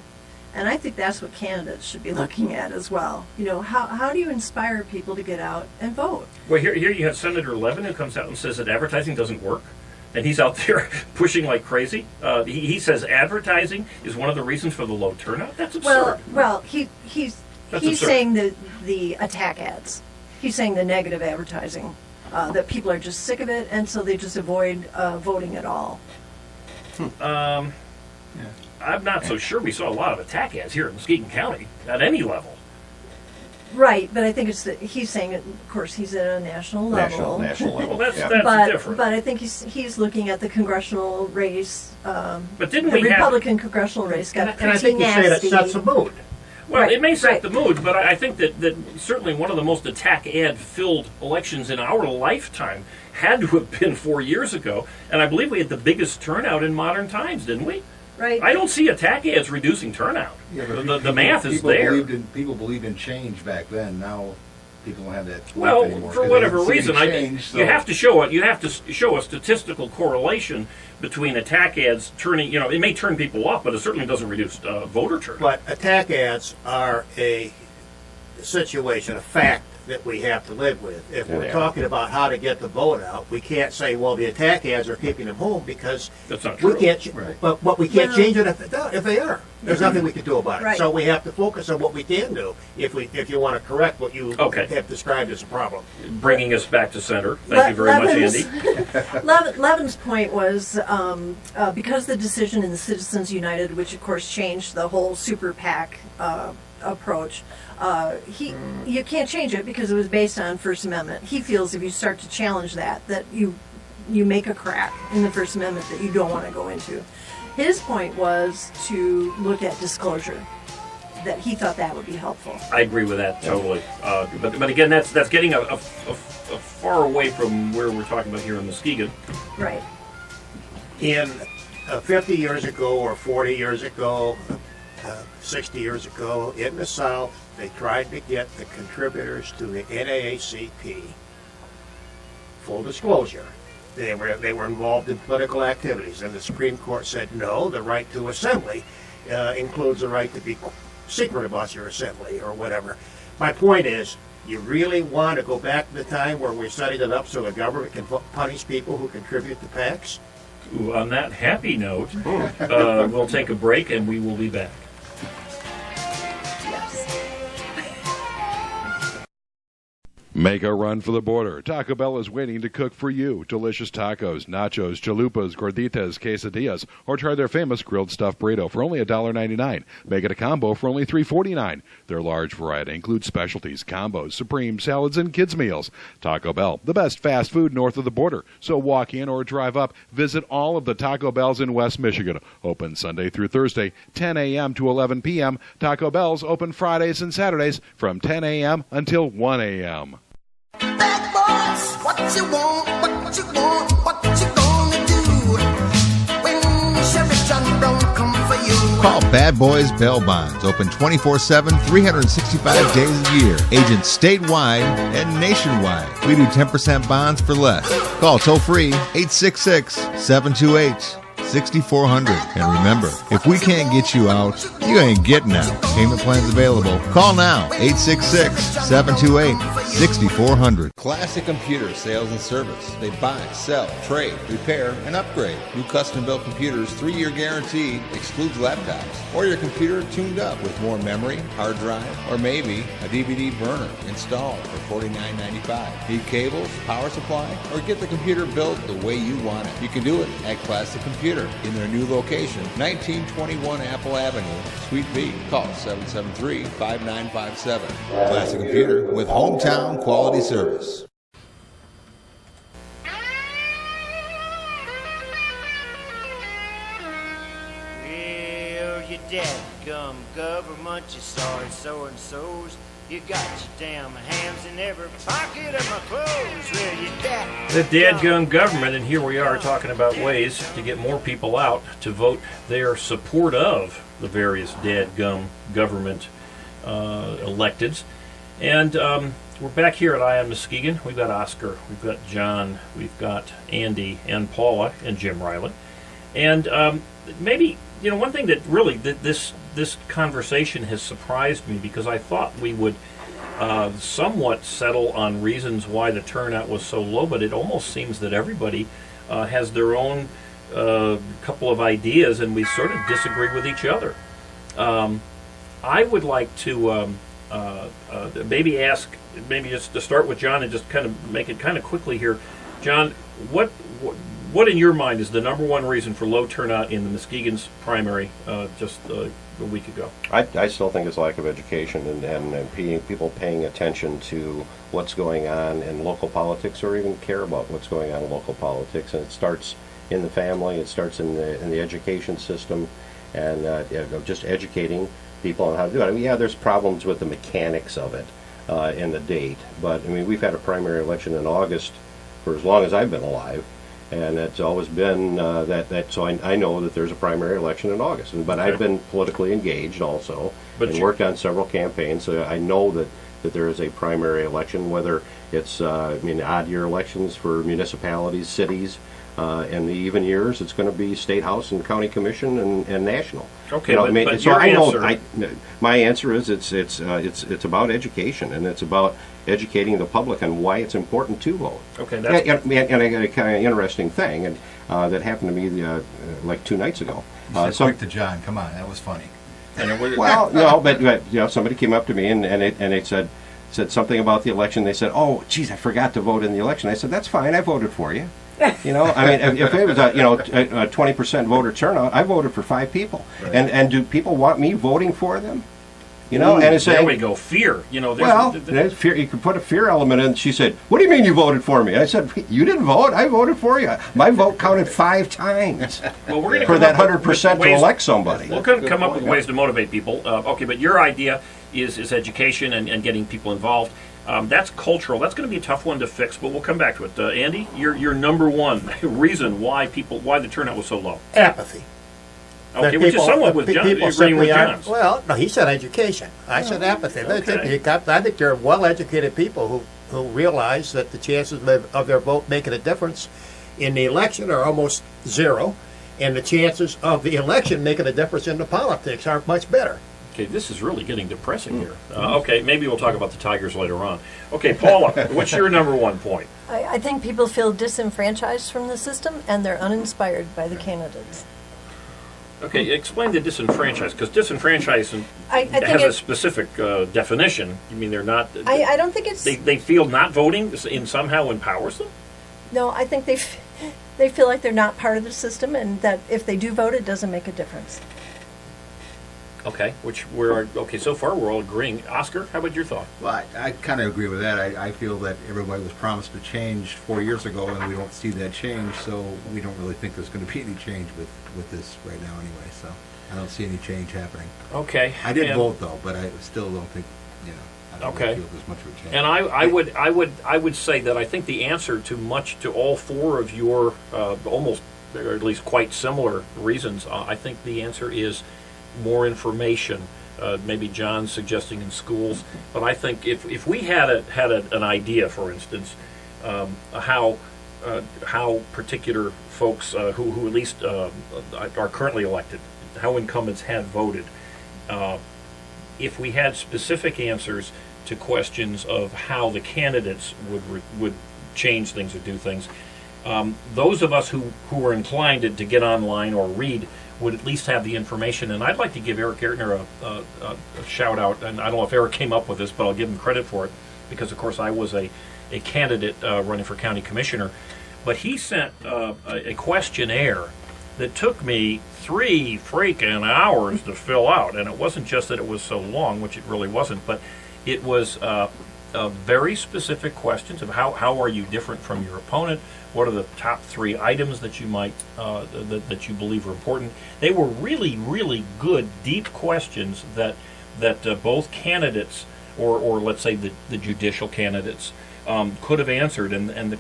And I think that's what candidates should be looking at as well. How do you inspire people to get out and vote? Well, here you have Senator Levin, who comes out and says that advertising doesn't work, and he's out there pushing like crazy. He says advertising is one of the reasons for the low turnout. That's absurd. Well, he's absurd. saying the attack ads. He's saying the negative advertising, that people are just sick of it, and so they just avoid voting at all. I'm not so sure we saw a lot of attack ads here in Muskegon County at any level. Right, but I think it's that he's saying it. Of course, he's at a national level. National level. Well, that's Yeah. different. But I think he's looking at the congressional race. But didn't the we have? Republican congressional race got And I pretty think you say that nasty. sets a mood. Well, Right, it may set right. the mood, but I think that certainly one of the most attack ad-filled elections in our lifetime had to have been 4 years ago, and I believe we had the biggest turnout in modern times, didn't we? Right. I don't see attack ads reducing turnout. Yeah, but The math is there. People believed in change back then. Now people don't have that belief Well, anymore. for 'cause whatever they don't see reason, any change, you have to show a statistical correlation between attack ads turning. It may turn people off, but it certainly doesn't reduce voter turnout. But attack ads are a situation, a fact that we have to live with. If we're Yeah. talking about how to get the vote out, we can't say, well, the attack ads are keeping them home, because That's not we true. can't. Right. But we can't Well- change it if they are. There's nothing we can do about it. Right. So we have to focus on what we can do if you want to correct what you Okay. have described as a problem. Bringing us back to center. Thank you very much, Levin's- Andy. Levin's point was because the decision in the Citizens United, which of course changed the whole super PAC approach, you can't change it because it was based on First Amendment. He feels if you start to challenge that you make a crack in the First Amendment that you don't want to go into. His point was to look at disclosure. that he thought that would be helpful. I agree with that totally. But again, that's getting a far away from where we're talking about here in Muskegon. Right. In 50 years ago or 40 years ago, 60 years ago, in the South, they tried to get the contributors to the NAACP. Full disclosure, they were involved in political activities, and the Supreme Court said no. The right to assembly includes the right to be secret about your assembly or whatever. My point is, you really want to go back to the time where we're setting it up so the government can punish people who contribute to PACs? Ooh, on that happy note, we'll take a break and we will be back. Yes. Make a run for the border. Taco Bell is waiting to cook for you. Delicious tacos, nachos, chalupas, gorditas, quesadillas, or try their famous grilled stuffed burrito for only $1.99. Make it a combo for only $3.49. Their large variety includes specialties, combos, supreme, salads, and kids' meals. Taco Bell, the best fast food north of the border. So walk in or drive up. Visit all of the Taco Bells in West Michigan. Open Sunday through Thursday, 10 a.m. to 11 p.m. Taco Bell's open Fridays and Saturdays from 10 a.m. until 1 a.m. Bad boys, what you want, what you want, what you gonna do when Sheriff John Brown come for you? Call Bad Boys Bail Bonds. Open 24/7, 365 days a year. Agents statewide and nationwide. We do 10% bonds for less. Call toll free 866-728-6400. And remember, if we can't get you out, you ain't getting out. Payment plans available. Call now 866-728-6400. Classic Computer Sales and Service. They buy, sell, trade, repair, and upgrade. New custom-built computers, 3-year guarantee, excludes laptops. Or your computer tuned up with more memory, hard drive, or maybe a DVD burner installed for $49.95. Need cables, power supply, or get the computer built the way you want it. You can do it at Classic Computer in their new location, 1921 Apple Avenue, Suite B. Call 773-5957. Classic Computer with hometown quality service. Well, you dadgum government, you sorry so-and-sos. You got your damn hands in every pocket of my clothes. Well, you The dadgum government, and here we are talking about ways to get more people out to vote their support of the various dadgum government electeds. And we're back here at Ion Muskegon. We've got Oscar, we've got John, we've got Andy and Paula and Jim Riley. And maybe, you know, one thing that really this conversation has surprised me, because I thought we would somewhat settle on reasons why the turnout was so low, but it almost seems that everybody has their own couple of ideas, and we sort of disagree with each other. I would like to maybe ask, maybe just to start with John and just kind of make it kind of quickly here. John, what in your mind is the number one reason for low turnout in the Muskegon's primary just a week ago? I still think it's lack of education and people paying attention to what's going on in local politics, or even care about what's going on in local politics. And it starts in the family, it starts in the education system, and just educating people on how to do it. I mean, yeah, there's problems with the mechanics of it and the date, but I mean, we've had a primary election in August for as long as I've been alive. And it's always been so I know that there's a primary election in August. But I've been politically engaged also, and worked on several campaigns, so I know that there is a primary election, whether it's odd year elections for municipalities, cities, and the even years, it's going to be state house and county commission and national. Okay, you know, but your answer. My answer is it's about education, and it's about educating the public on why it's important to vote. Okay, and I got a kind of interesting thing, and that happened to me like 2 nights ago. Quick to John, come on, that was funny. Well, no, but you know, somebody came up to me and they said something about the election. They said, "Oh, geez, I forgot to vote in the election." I said, "That's fine. I voted for you." You know, I mean, if it was a 20% voter turnout, I voted for 5 people. Right. And do people want me voting for them? You know, and it's there saying, we go. Fear. You know, well, there's fear. You can put a fear element in. She said, "What do you mean you voted for me?" I said, "You didn't vote. I voted for you. My vote counted 5 times well, we're going to for that 100% to elect somebody." We'll come up with ways to motivate people. Okay, but your idea is education and getting people involved. That's cultural. That's going to be a tough one to fix, but we'll come back to it. Andy, your number one reason why the turnout was so low. Apathy. Okay, That which is people- somewhat with people John, agreeing simply with aren't- John's. Well, no, he said education. I said apathy. okay. I think they're well-educated people who realize that the chances of their vote making a difference in the election are almost zero, and the chances of the election making a difference in the politics aren't much better. Okay, this is really getting depressing here. Okay, maybe we'll talk about the Tigers later on. Okay, Paula, what's your number one point? I think people feel disenfranchised from the system and they're uninspired by the candidates. Okay, explain the disenfranchised, because disenfranchised I think has a it- specific definition. You mean they're not... I don't think it's... They feel not voting somehow empowers them? No, I think they feel like they're not part of the system and that if they do vote, it doesn't make a difference. Okay, so far we're all agreeing. Oscar, how about your thought? Well, I kind of agree with that. I feel that everybody was promised a change 4 years ago, and we don't see that change, so we don't really think there's going to be any change with this right now anyway, so I don't see any change happening. Okay. I did vote, though, but I still don't think, I don't really feel there's much of a change. And I would say that I think the answer to all four of your almost, or at least quite similar reasons, I think the answer is more information. Maybe John's suggesting in schools, but I think if we had an idea, for instance, how particular folks who at least are currently elected, how incumbents have voted, if we had specific answers to questions of how the candidates would change things or do things, those of us who are inclined to get online or read would at least have the information. And I'd like to give Eric Gertner a shout out, and I don't know if Eric came up with this, but I'll give him credit for it, because of course I was a candidate running for county commissioner. But he sent a questionnaire that took me 3 freaking hours to fill out, and it wasn't just that it was so long, which it really wasn't, but it was very specific questions of how are you different from your opponent. What are the top 3 items that you might that you believe are important? They were really, really good, deep questions that both candidates, or let's say the judicial candidates, could have answered. And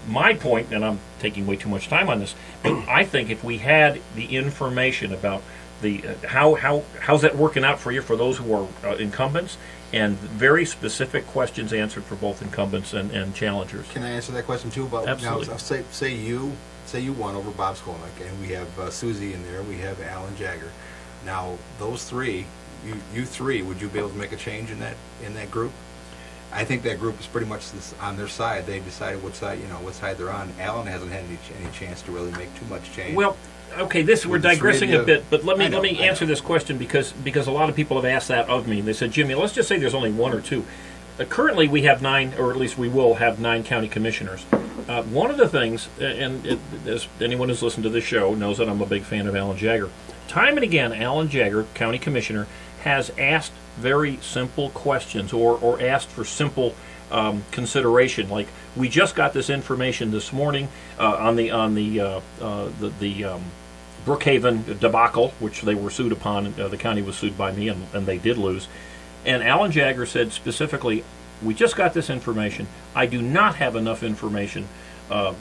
my point, and I'm taking way too much time on this, but I think if we had the information about the how's that working out for you for those who are incumbents, and very specific questions answered for both incumbents and challengers. Can I answer that question too? About Absolutely. Now, say you won over Bob Skolnick, and we have Susie in there. We have Alan Jagger. Now those 3, you 3, would you be able to make a change in that group? I think that group is pretty much on their side. They've decided what side they're on. Alan hasn't had any chance to really make too much change. Well, okay, we're digressing a bit, but let me answer this question because a lot of people have asked that of me. They said, Jimmy, let's just say there's only 1 or 2. Currently, we have 9, or at least we will have 9 county commissioners. One of the things, as anyone who's listened to this show knows that I'm a big fan of Alan Jagger. Time and again, Alan Jagger, county commissioner, has asked very simple questions or asked for simple consideration. Like, we just got this information this morning on the Brookhaven debacle, which they were sued upon. The county was sued by me, and they did lose. And Alan Jagger said specifically, we just got this information. I do not have enough information. I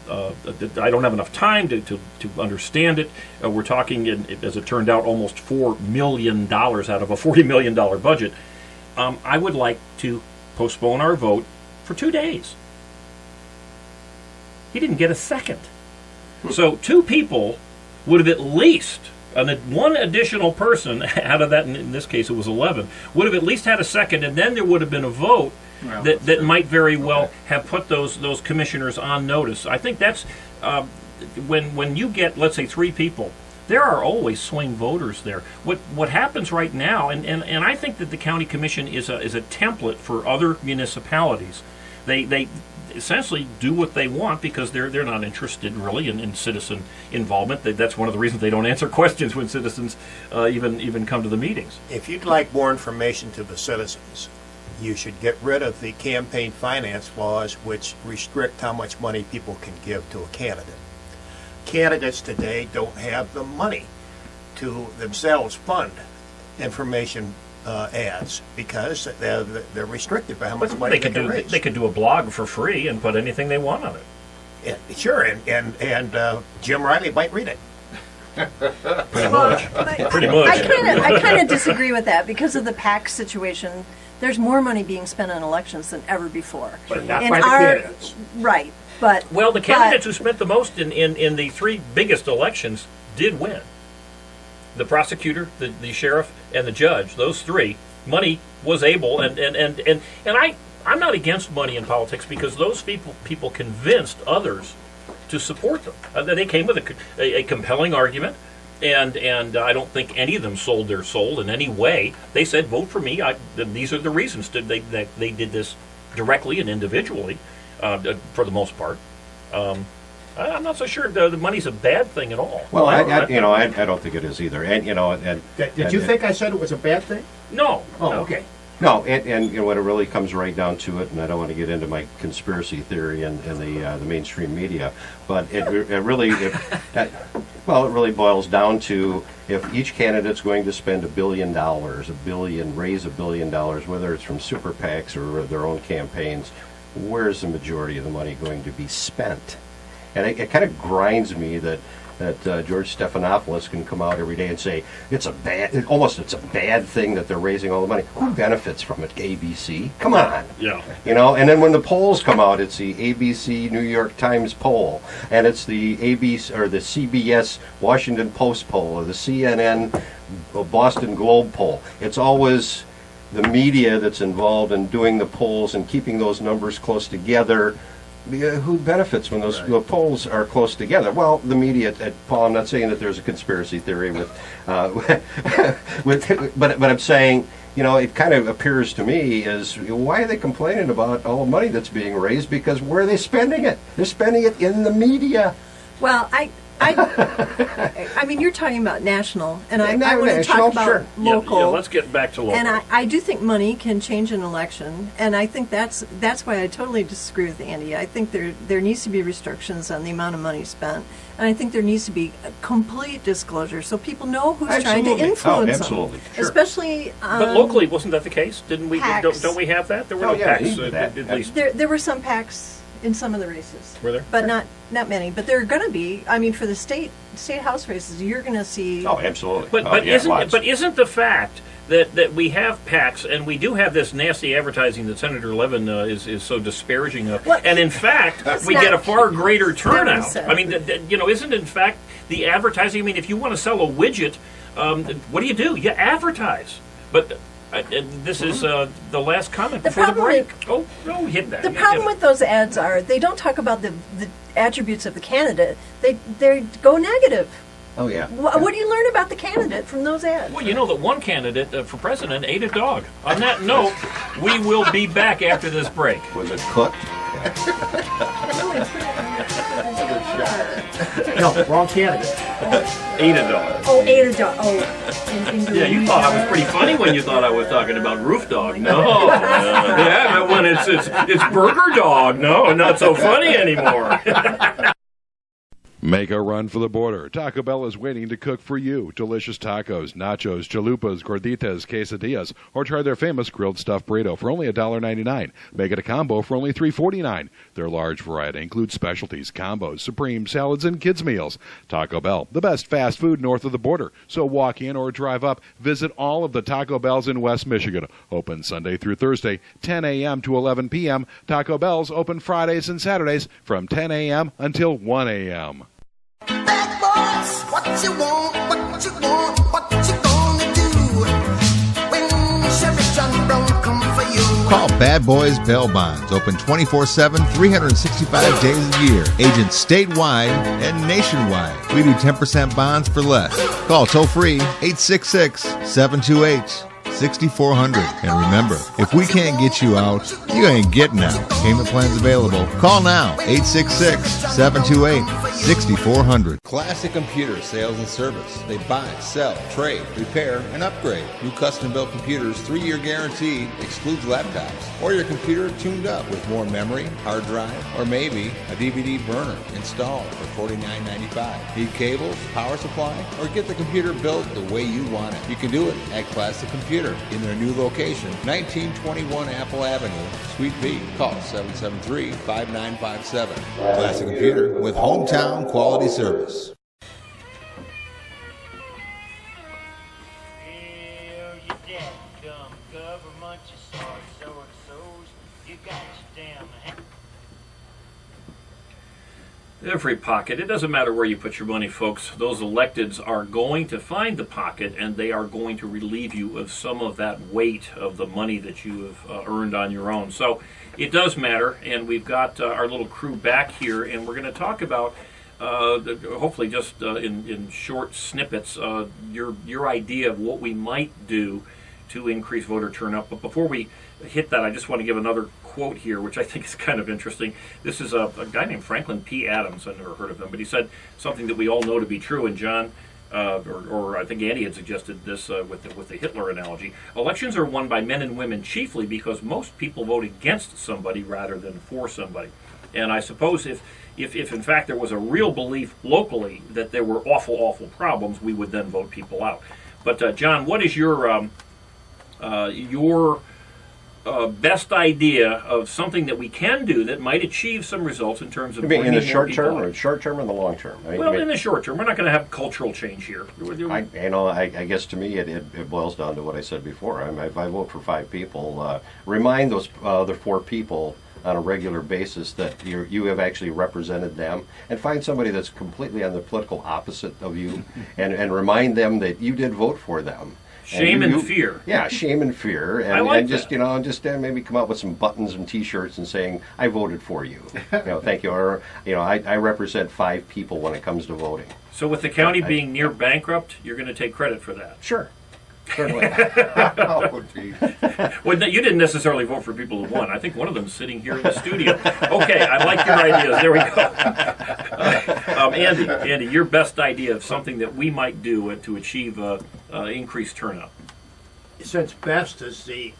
don't have enough time to understand it. We're talking, as it turned out, almost $4 million out of a $40 million budget. I would like to postpone our vote for 2 days. He didn't get a second. So 2 people would have at least, one additional person out of that, in this case it was 11, would have at least had a second, and then there would have been a vote that might very well have put those commissioners on notice. I think that's when you get, let's say, 3 people, there are always swing voters there. What happens right now, and I think that the county commission is a template for other municipalities. essentially do what they want because they're not interested really in citizen involvement. That's one of the reasons they don't answer questions when citizens even come to the meetings. If you'd like more information to the citizens, you should get rid of the campaign finance laws which restrict how much money people can give to a candidate. Candidates today don't have the money to themselves fund information ads because they're restricted by how much money they can raise. They could do a blog for free and put anything they want on it. Yeah, sure, and Jim Riley might read it. Pretty much. I kind of disagree with that because of the PAC situation. There's more money being spent on elections than ever before. But not by the candidates. Right, but... Well, the candidates who spent the most in the three biggest elections did win. The prosecutor, the sheriff, and the judge, those three, money was able, and I'm not against money in politics because those people convinced others to support them. They came with a compelling argument, and I don't think any of them sold their soul in any way. They said, vote for me. These are the reasons. They did this directly and individually, for the most part. I'm not so sure the money's a bad thing at all. Well, I don't think it is either. And Did you think I said it was a bad thing? No. Oh, no. okay. No, and when it really comes right down to it, and I don't want to get into my conspiracy theory and the mainstream media, but it really boils down to if each candidate's going to spend $1 billion, raise $1 billion, whether it's from super PACs or their own campaigns, where's the majority of the money going to be spent? And it kind of grinds me that George Stephanopoulos can come out every day and say it's a bad thing that they're raising all the money. Who benefits from it? ABC? Come on. Yeah. And then when the polls come out, it's the ABC New York Times poll, and it's the ABC or the CBS Washington Post poll, or the CNN Boston Globe poll. It's always the media that's involved in doing the polls and keeping those numbers close together. Who benefits when those polls are close together? Well, the media. Paul, I'm not saying that there's a conspiracy theory but I'm saying, it kind of appears to me as why are they complaining about all the money that's being raised? Because where are they spending it? They're spending it in the media. Well, I mean, you're talking about national, and I want to talk about local. Yeah, let's get back to local. And I do think money can change an election, and I think that's why I totally disagree with Andy. I think there needs to be restrictions on the amount of money spent, and I think there needs to be a complete disclosure so people know who's trying to influence them. Sure. Especially. But locally, wasn't that the case? Didn't we? PACs. Don't we have that? There were no PACs, at least. There were some PACs in some of the races. Were there? But not many. But there are going to be. I mean, for the state house races, you're going to see. Oh, absolutely. But isn't the fact that we have PACs and we do have this nasty advertising that Senator Levin is so disparaging of, and in fact we get a far greater turnout. I mean, isn't in fact the advertising? I mean, if you want to sell a widget, what do? You advertise. But. This is the last comment before the break. Hit that. The problem with those ads are they don't talk about the attributes of the candidate. They go negative. Oh, yeah. What do you learn about the candidate from those ads? Well, you know that one candidate for president ate a dog. On that note, we will be back after this break. Was it cooked? No, wrong candidate. Ate a dog. Oh, ate a dog. Oh, yeah, you thought I was pretty funny when you thought I was talking about roof dog. No, yeah, but when it's burger dog. No, not so funny anymore. Make a run for the border. Taco Bell is waiting to cook for you. Delicious tacos, nachos, chalupas, gorditas, quesadillas, or try their famous grilled stuffed burrito for only $1.99. Make it a combo for only $3.49. Their large variety includes specialties, combos, supreme, salads, and kids' meals. Taco Bell, the best fast food north of the border. So walk in or drive up. Visit all of the Taco Bells in West Michigan. Open Sunday through Thursday, 10 a.m. to 11 p.m. Taco Bell's open Fridays and Saturdays from 10 a.m. until 1 a.m. Bad boys, what you want, what you want, what you gonna do when Sheriff John Brown come for you? Call Bad Boys Bail Bonds. Open 24/7, 365 days a year. Agents statewide and nationwide. We do 10% bonds for less. Call toll free 866-728-66 6400. And remember, if we can't get you out, you ain't getting out. Payment plans available. Call now, 866-728-6400. Classic Computer Sales and Service. They buy, sell, trade, repair, and upgrade. New custom-built computers, 3-year guarantee, excludes laptops. Or your computer tuned up with more memory, hard drive, or maybe a DVD burner installed for $49.95. Need cables, power supply, or get the computer built the way you want it? You can do it at Classic Computer in their new location, 1921 Apple Avenue, Suite B. Call 773-5957. Classic Computer with hometown quality service. Well, you dadgum government, you smart so-and-sos, you got your damn hand. Every pocket. It doesn't matter where you put your money, folks. Those electeds are going to find the pocket, and they are going to relieve you of some of that weight of the money that you have earned on your own. So it does matter, and we've got our little crew back here, and we're going to talk about, hopefully just in short snippets, your idea of what we might do to increase voter turnout. But before we hit that, I just want to give another quote here, which I think is kind of interesting. This is a guy named Franklin P. Adams. I've never heard of him, but he said something that we all know to be true. And John, or I think Andy had suggested this with the Hitler analogy. Elections are won by men and women chiefly because most people vote against somebody rather than for somebody. And I suppose if in fact there was a real belief locally that there were awful problems, we would then vote people out. But John, what is your best idea of something that we can do that might achieve some results in terms of You mean in the bringing more short term, people or out? short term, or the long term? Well, in the short term, we're not going to have cultural change here. I guess to me it boils down to what I said before. If I vote for 5 people, remind those other 4 people on a regular basis that you have actually represented them, and find somebody that's completely on the political opposite of you, and remind them that you did vote for them. Shame and fear. Yeah, shame and fear, and, I like and just that. just maybe come up with some buttons and T-shirts and saying I voted for you. Thank you. Or I represent 5 people when it comes to voting. So with the county being near bankrupt, you're going to take credit for that. Sure. Certainly. Oh, geez. Well, no, you didn't necessarily vote for people who won. I think one of them's sitting here in the studio. Okay, I like your ideas. There we go. Andy, your best idea of something that we might do to achieve increased turnout. Since best is the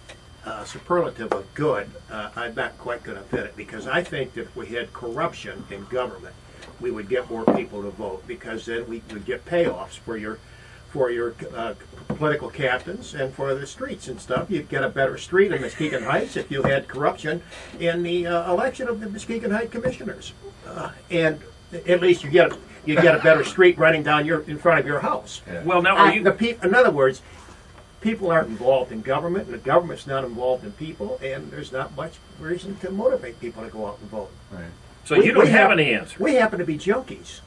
superlative of good, I'm not quite going to fit it, because I think that if we had corruption in government, we would get more people to vote, because then we would get payoffs for your political captains and for the streets and stuff. You'd get a better street in Muskegon Heights if you had corruption in the election of the Muskegon Heights commissioners, and at least you get a better street running down in front of your house. Yeah. Well, now are you? In other words, people aren't involved in government, and the government's not involved in people, and there's not much reason to motivate people to go out and vote. Right. So you don't have any answer. We happen to be junkies.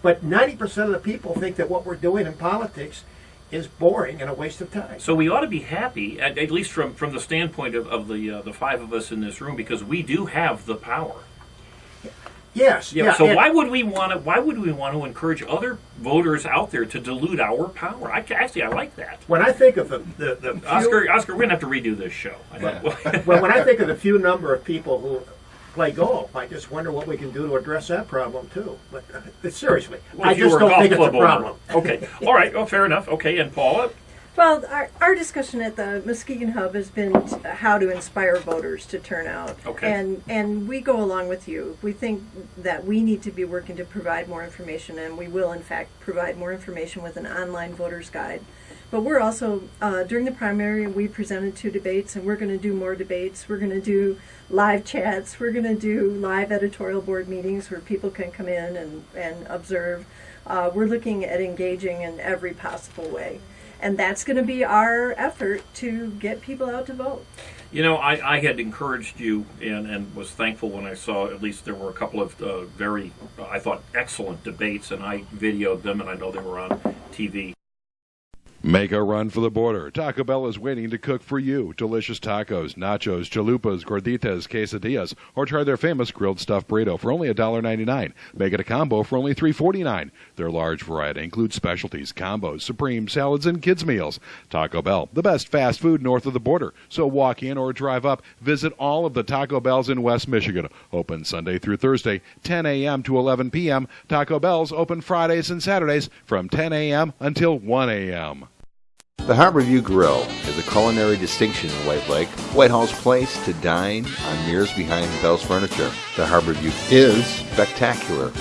But 90% of the people think that what we're doing in politics is boring and a waste of time. So we ought to be happy, at least from the standpoint of the 5 of us in this room, because we do have the power. Yes. Yeah. So why would we want to encourage other voters out there to dilute our power? I like that. When I think of the Oscar, we're gonna have to redo this show. well, when I think of the few number of people who play golf, I just wonder what we can do to address that problem too. But seriously, I just don't think it's a problem. Okay, all right. Oh, fair enough. Okay, and Paula. Well, our discussion at the Muskegon Hub has been how to inspire voters to turn out. Okay. And we go along with you. We think that we need to be working to provide more information, and we will, in fact, provide more information with an online voter's guide. But we're also, during the primary, we presented 2 debates, and we're going to do more debates. We're going to do live chats. We're going to do live editorial board meetings where people can come in and observe. We're looking at engaging in every possible way. And that's going to be our effort to get people out to vote. You know, I had encouraged you and was thankful when I saw at least there were a couple of very, I thought, excellent debates, and I videoed them, and I know they were on TV. Make a run for the border. Taco Bell is waiting to cook for you. Delicious tacos, nachos, chalupas, gorditas, quesadillas, or try their famous grilled stuffed burrito for only $1.99. Make it a combo for only $3.49. Their large variety includes specialties, combos, supreme, salads, and kids' meals. Taco Bell, the best fast food north of the border. So walk in or drive up. Visit all of the Taco Bells in West Michigan. Open Sunday through Thursday, 10 a.m. to 11 p.m. Taco Bell's open Fridays and Saturdays from 10 a.m. until 1 a.m. The Harborview Grill is a culinary distinction in White Lake, Whitehall's place to dine on mirrors behind Bell's Furniture. The Harborview is spectacular,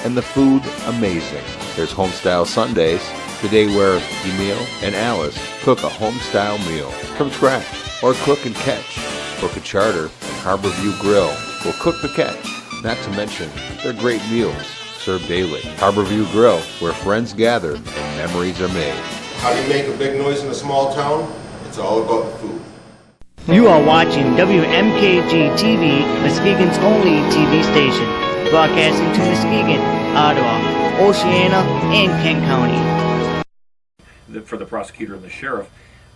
and the food amazing. There's home-style Sundays, the day where Emil and Alice cook a home-style meal from scratch, or cook and catch. Book a charter, and Harborview Grill will cook the catch, not to mention their great meals served daily. Harborview Grill, where friends gather and memories are made. How do you make a big noise in a small town? It's all about the food. You are watching WMKG TV, Muskegon's only TV station, broadcasting to Muskegon, Ottawa, Oceana, and Kent County. For the prosecutor and the sheriff.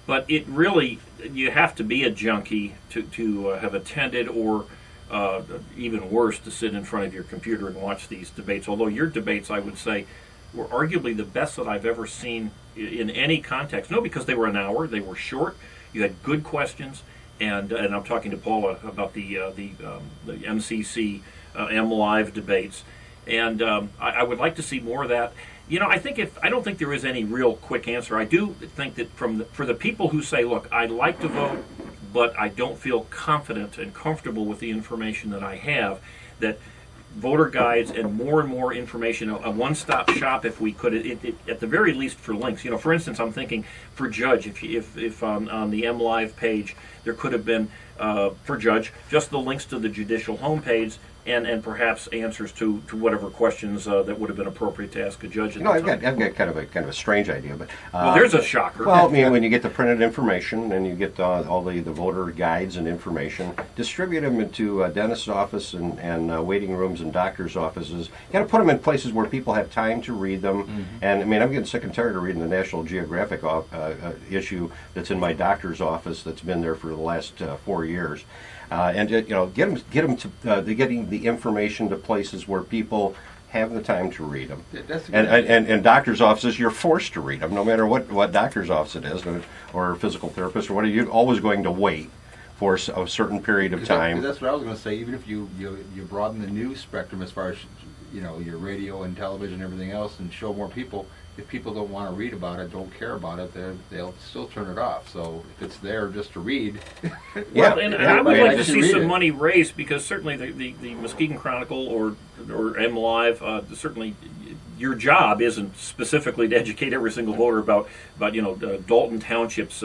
But it really, you have to be a junkie to have attended, or even worse, to sit in front of your computer and watch these debates. Although your debates, I would say, were arguably the best that I've ever seen in any context. No, because they were an hour, they were short, you had good questions, and I'm talking to Paula about the MCC M Live debates, and I would like to see more of that. You know, I don't think there is any real quick answer. I do think that for the people who say, look, I'd like to vote, but I don't feel confident and comfortable with the information that I have, that voter guides and more information, a one-stop shop, if we could, at the very least, for links. You know, for instance, I'm thinking for Judge, if on the M Live page there could have been for Judge just the links to the judicial homepage and perhaps answers to whatever questions that would have been appropriate to ask a judge. You know, I've got kind of a strange idea, but well, there's a shocker. Well, I mean, when you get the printed information and you get all the voter guides and information, distribute them into dentist's office and waiting rooms and doctors' offices. You got to put them in places where people have time to read them. Mm-hmm. And I mean, I'm getting sick and tired of reading the National Geographic issue that's in my doctor's office that's been there for the last 4 years. And you know, get them to getting the information to places where people have the time to read them. And doctors' offices, you're forced to read them, no matter what doctor's office it is, or physical therapist, or what. You're always going to wait for a certain period of time. That's what I was going to say. Even if you broaden the news spectrum as far as your radio and television and everything else, and show more people. If people don't want to read about it, don't care about it, they'll still turn it off. So if it's there just to read, well, and I would like to see some money raised, because certainly the Muskegon Chronicle or M Live, certainly your job isn't specifically to educate every single voter about Dalton Township's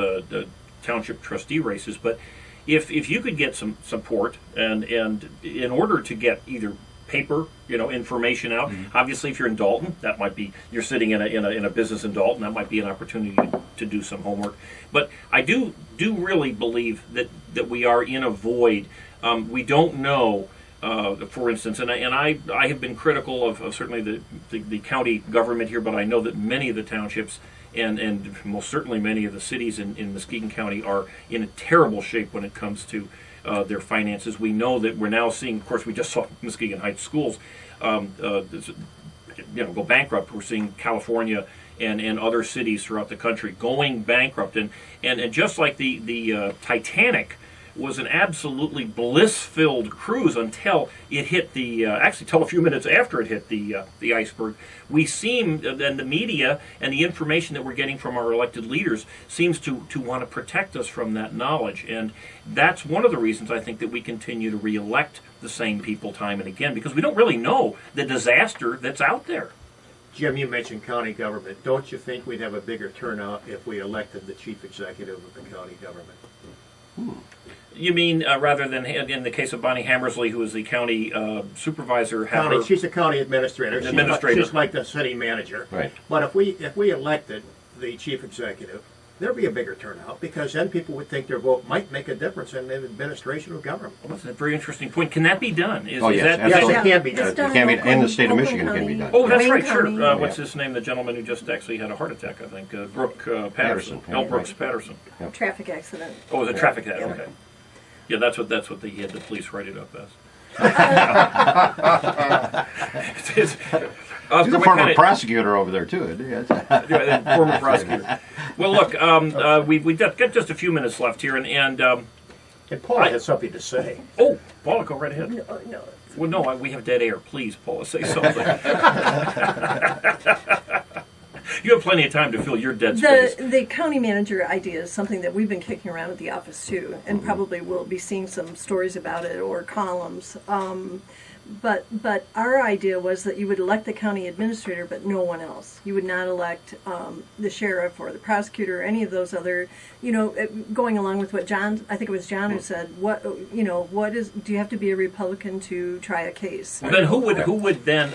township trustee races, but if you could get some support and in order to get either paper, information out. Mm-hmm. Obviously, if you're in Dalton, that might be, you're sitting in a business in Dalton, that might be an opportunity to do some homework. But I do really believe that we are in a void. We don't know, for instance, and I have been critical of certainly the county government here, but I know that many of the townships and most certainly many of the cities in Muskegon County are in a terrible shape when it comes to their finances. We know that we're now seeing, of course, we just saw Muskegon Heights schools go bankrupt. We're seeing California and other cities throughout the country going bankrupt. And just like the Titanic was an absolutely bliss-filled cruise until it hit until a few minutes after it hit the iceberg. We seem, and the media and the information that we're getting from our elected leaders seems to want to protect us from that knowledge. And that's one of the reasons I think that we continue to re-elect the same people time and again, because we don't really know the disaster that's out there. Jim, you mentioned county government. Don't you think we'd have a bigger turnout if we elected the chief executive of the county government? You mean rather than in the case of Bonnie Hammersley, who is the county supervisor? She's a county administrator. She's like the city manager. Right. But if we elected the chief executive there'd be a bigger turnout because then people would think their vote might make a difference in the administration of government. Well, that's a very interesting point. Can that be done? Oh, yes, Yes, absolutely. it can be It's done. done It can be, in and the state of Oakland Michigan can be County. done. Oh, that's Wayne right, sure. County. What's his name? The gentleman who just actually had a heart attack, I think. Brooke Patterson. Patterson, yeah, L. Brooks right. Patterson. Traffic accident. Oh, it was a traffic accident. Yeah. Okay. Yeah, that's what he had the police write it up as. He's a former prosecutor over there, too. Isn't he? Former prosecutor. Well, look, we've got just a few minutes left here, and Paul has something to say. oh, Paula, go right ahead. No. Well, no, we have dead air. Please, Paula, say something. You have plenty of time to fill your dead space. The county manager idea is something that we've been kicking around at the office too, and probably will be seeing some stories about it or columns. But our idea was that you would elect the county administrator, but no one else. You would not elect the sheriff or the prosecutor or any of those other, going along with what John, I think it was John who said, do you have to be a Republican to try a case? Well, then who would then?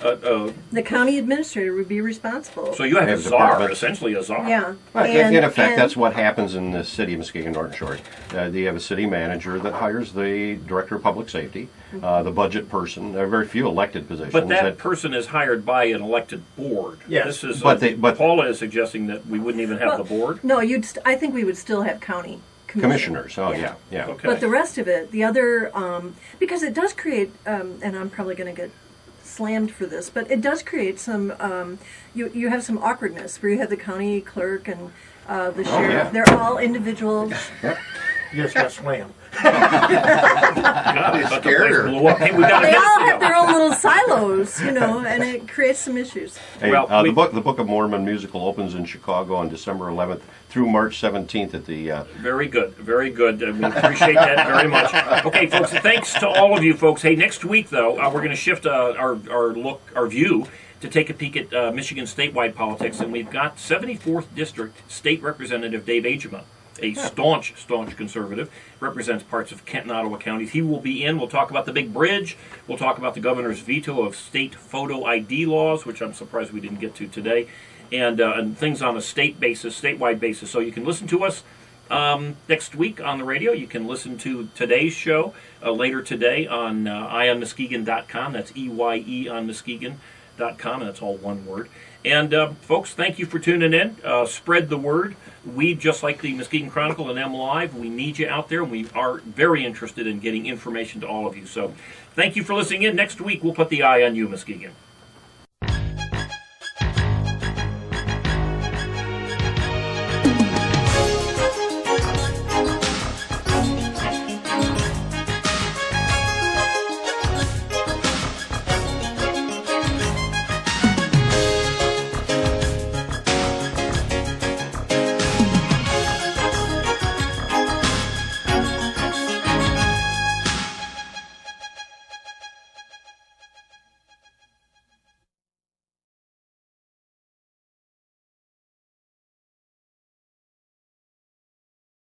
The county administrator would be responsible. So you have a Have czar, departments. essentially a czar. Yeah. Well, in effect, and- that's what happens in the city of Muskegon, Norton Shore. They have a city manager that hires the director of public safety, the budget person. There are very few elected positions. But that person is hired by an elected board. Yes. This is, But Paula is suggesting that we wouldn't even have the board. No, I think we would still have county commissioners. Oh, yeah. Okay. But the rest of it, the other, because it does create, and I'm probably going to get slammed for this, but it does create some, you have some awkwardness where you have the county clerk and the sheriff. yeah. They're all individuals. You just got slammed. God, I thought the place blew up. Hey, we got a They minute all to have go. their own little silos, and it creates some issues. Hey, Well, the Book of Mormon musical opens in Chicago on December 11th through March 17th at the. Very good, very good. We appreciate that very much. Okay, folks, thanks to all of you folks. Hey, next week, though, we're going to shift our view to take a peek at Michigan statewide politics, and we've got 74th District State Representative Dave Agema, a staunch conservative, represents parts of Kent and Ottawa counties. He will be in. We'll talk about the big bridge. We'll talk about the governor's veto of state photo ID laws, which I'm surprised we didn't get to today, and things on a statewide basis. So you can listen to us next week on the radio. You can listen to today's show later today on eyeonmuskegon.com. That's EYE on Muskegon.com, and that's all one word. And folks, thank you for tuning in. Spread the word. We, just like the Muskegon Chronicle and M Live, we need you out there, and we are very interested in getting information to all of you. So thank you for listening in. Next week, we'll put the eye on you, Muskegon.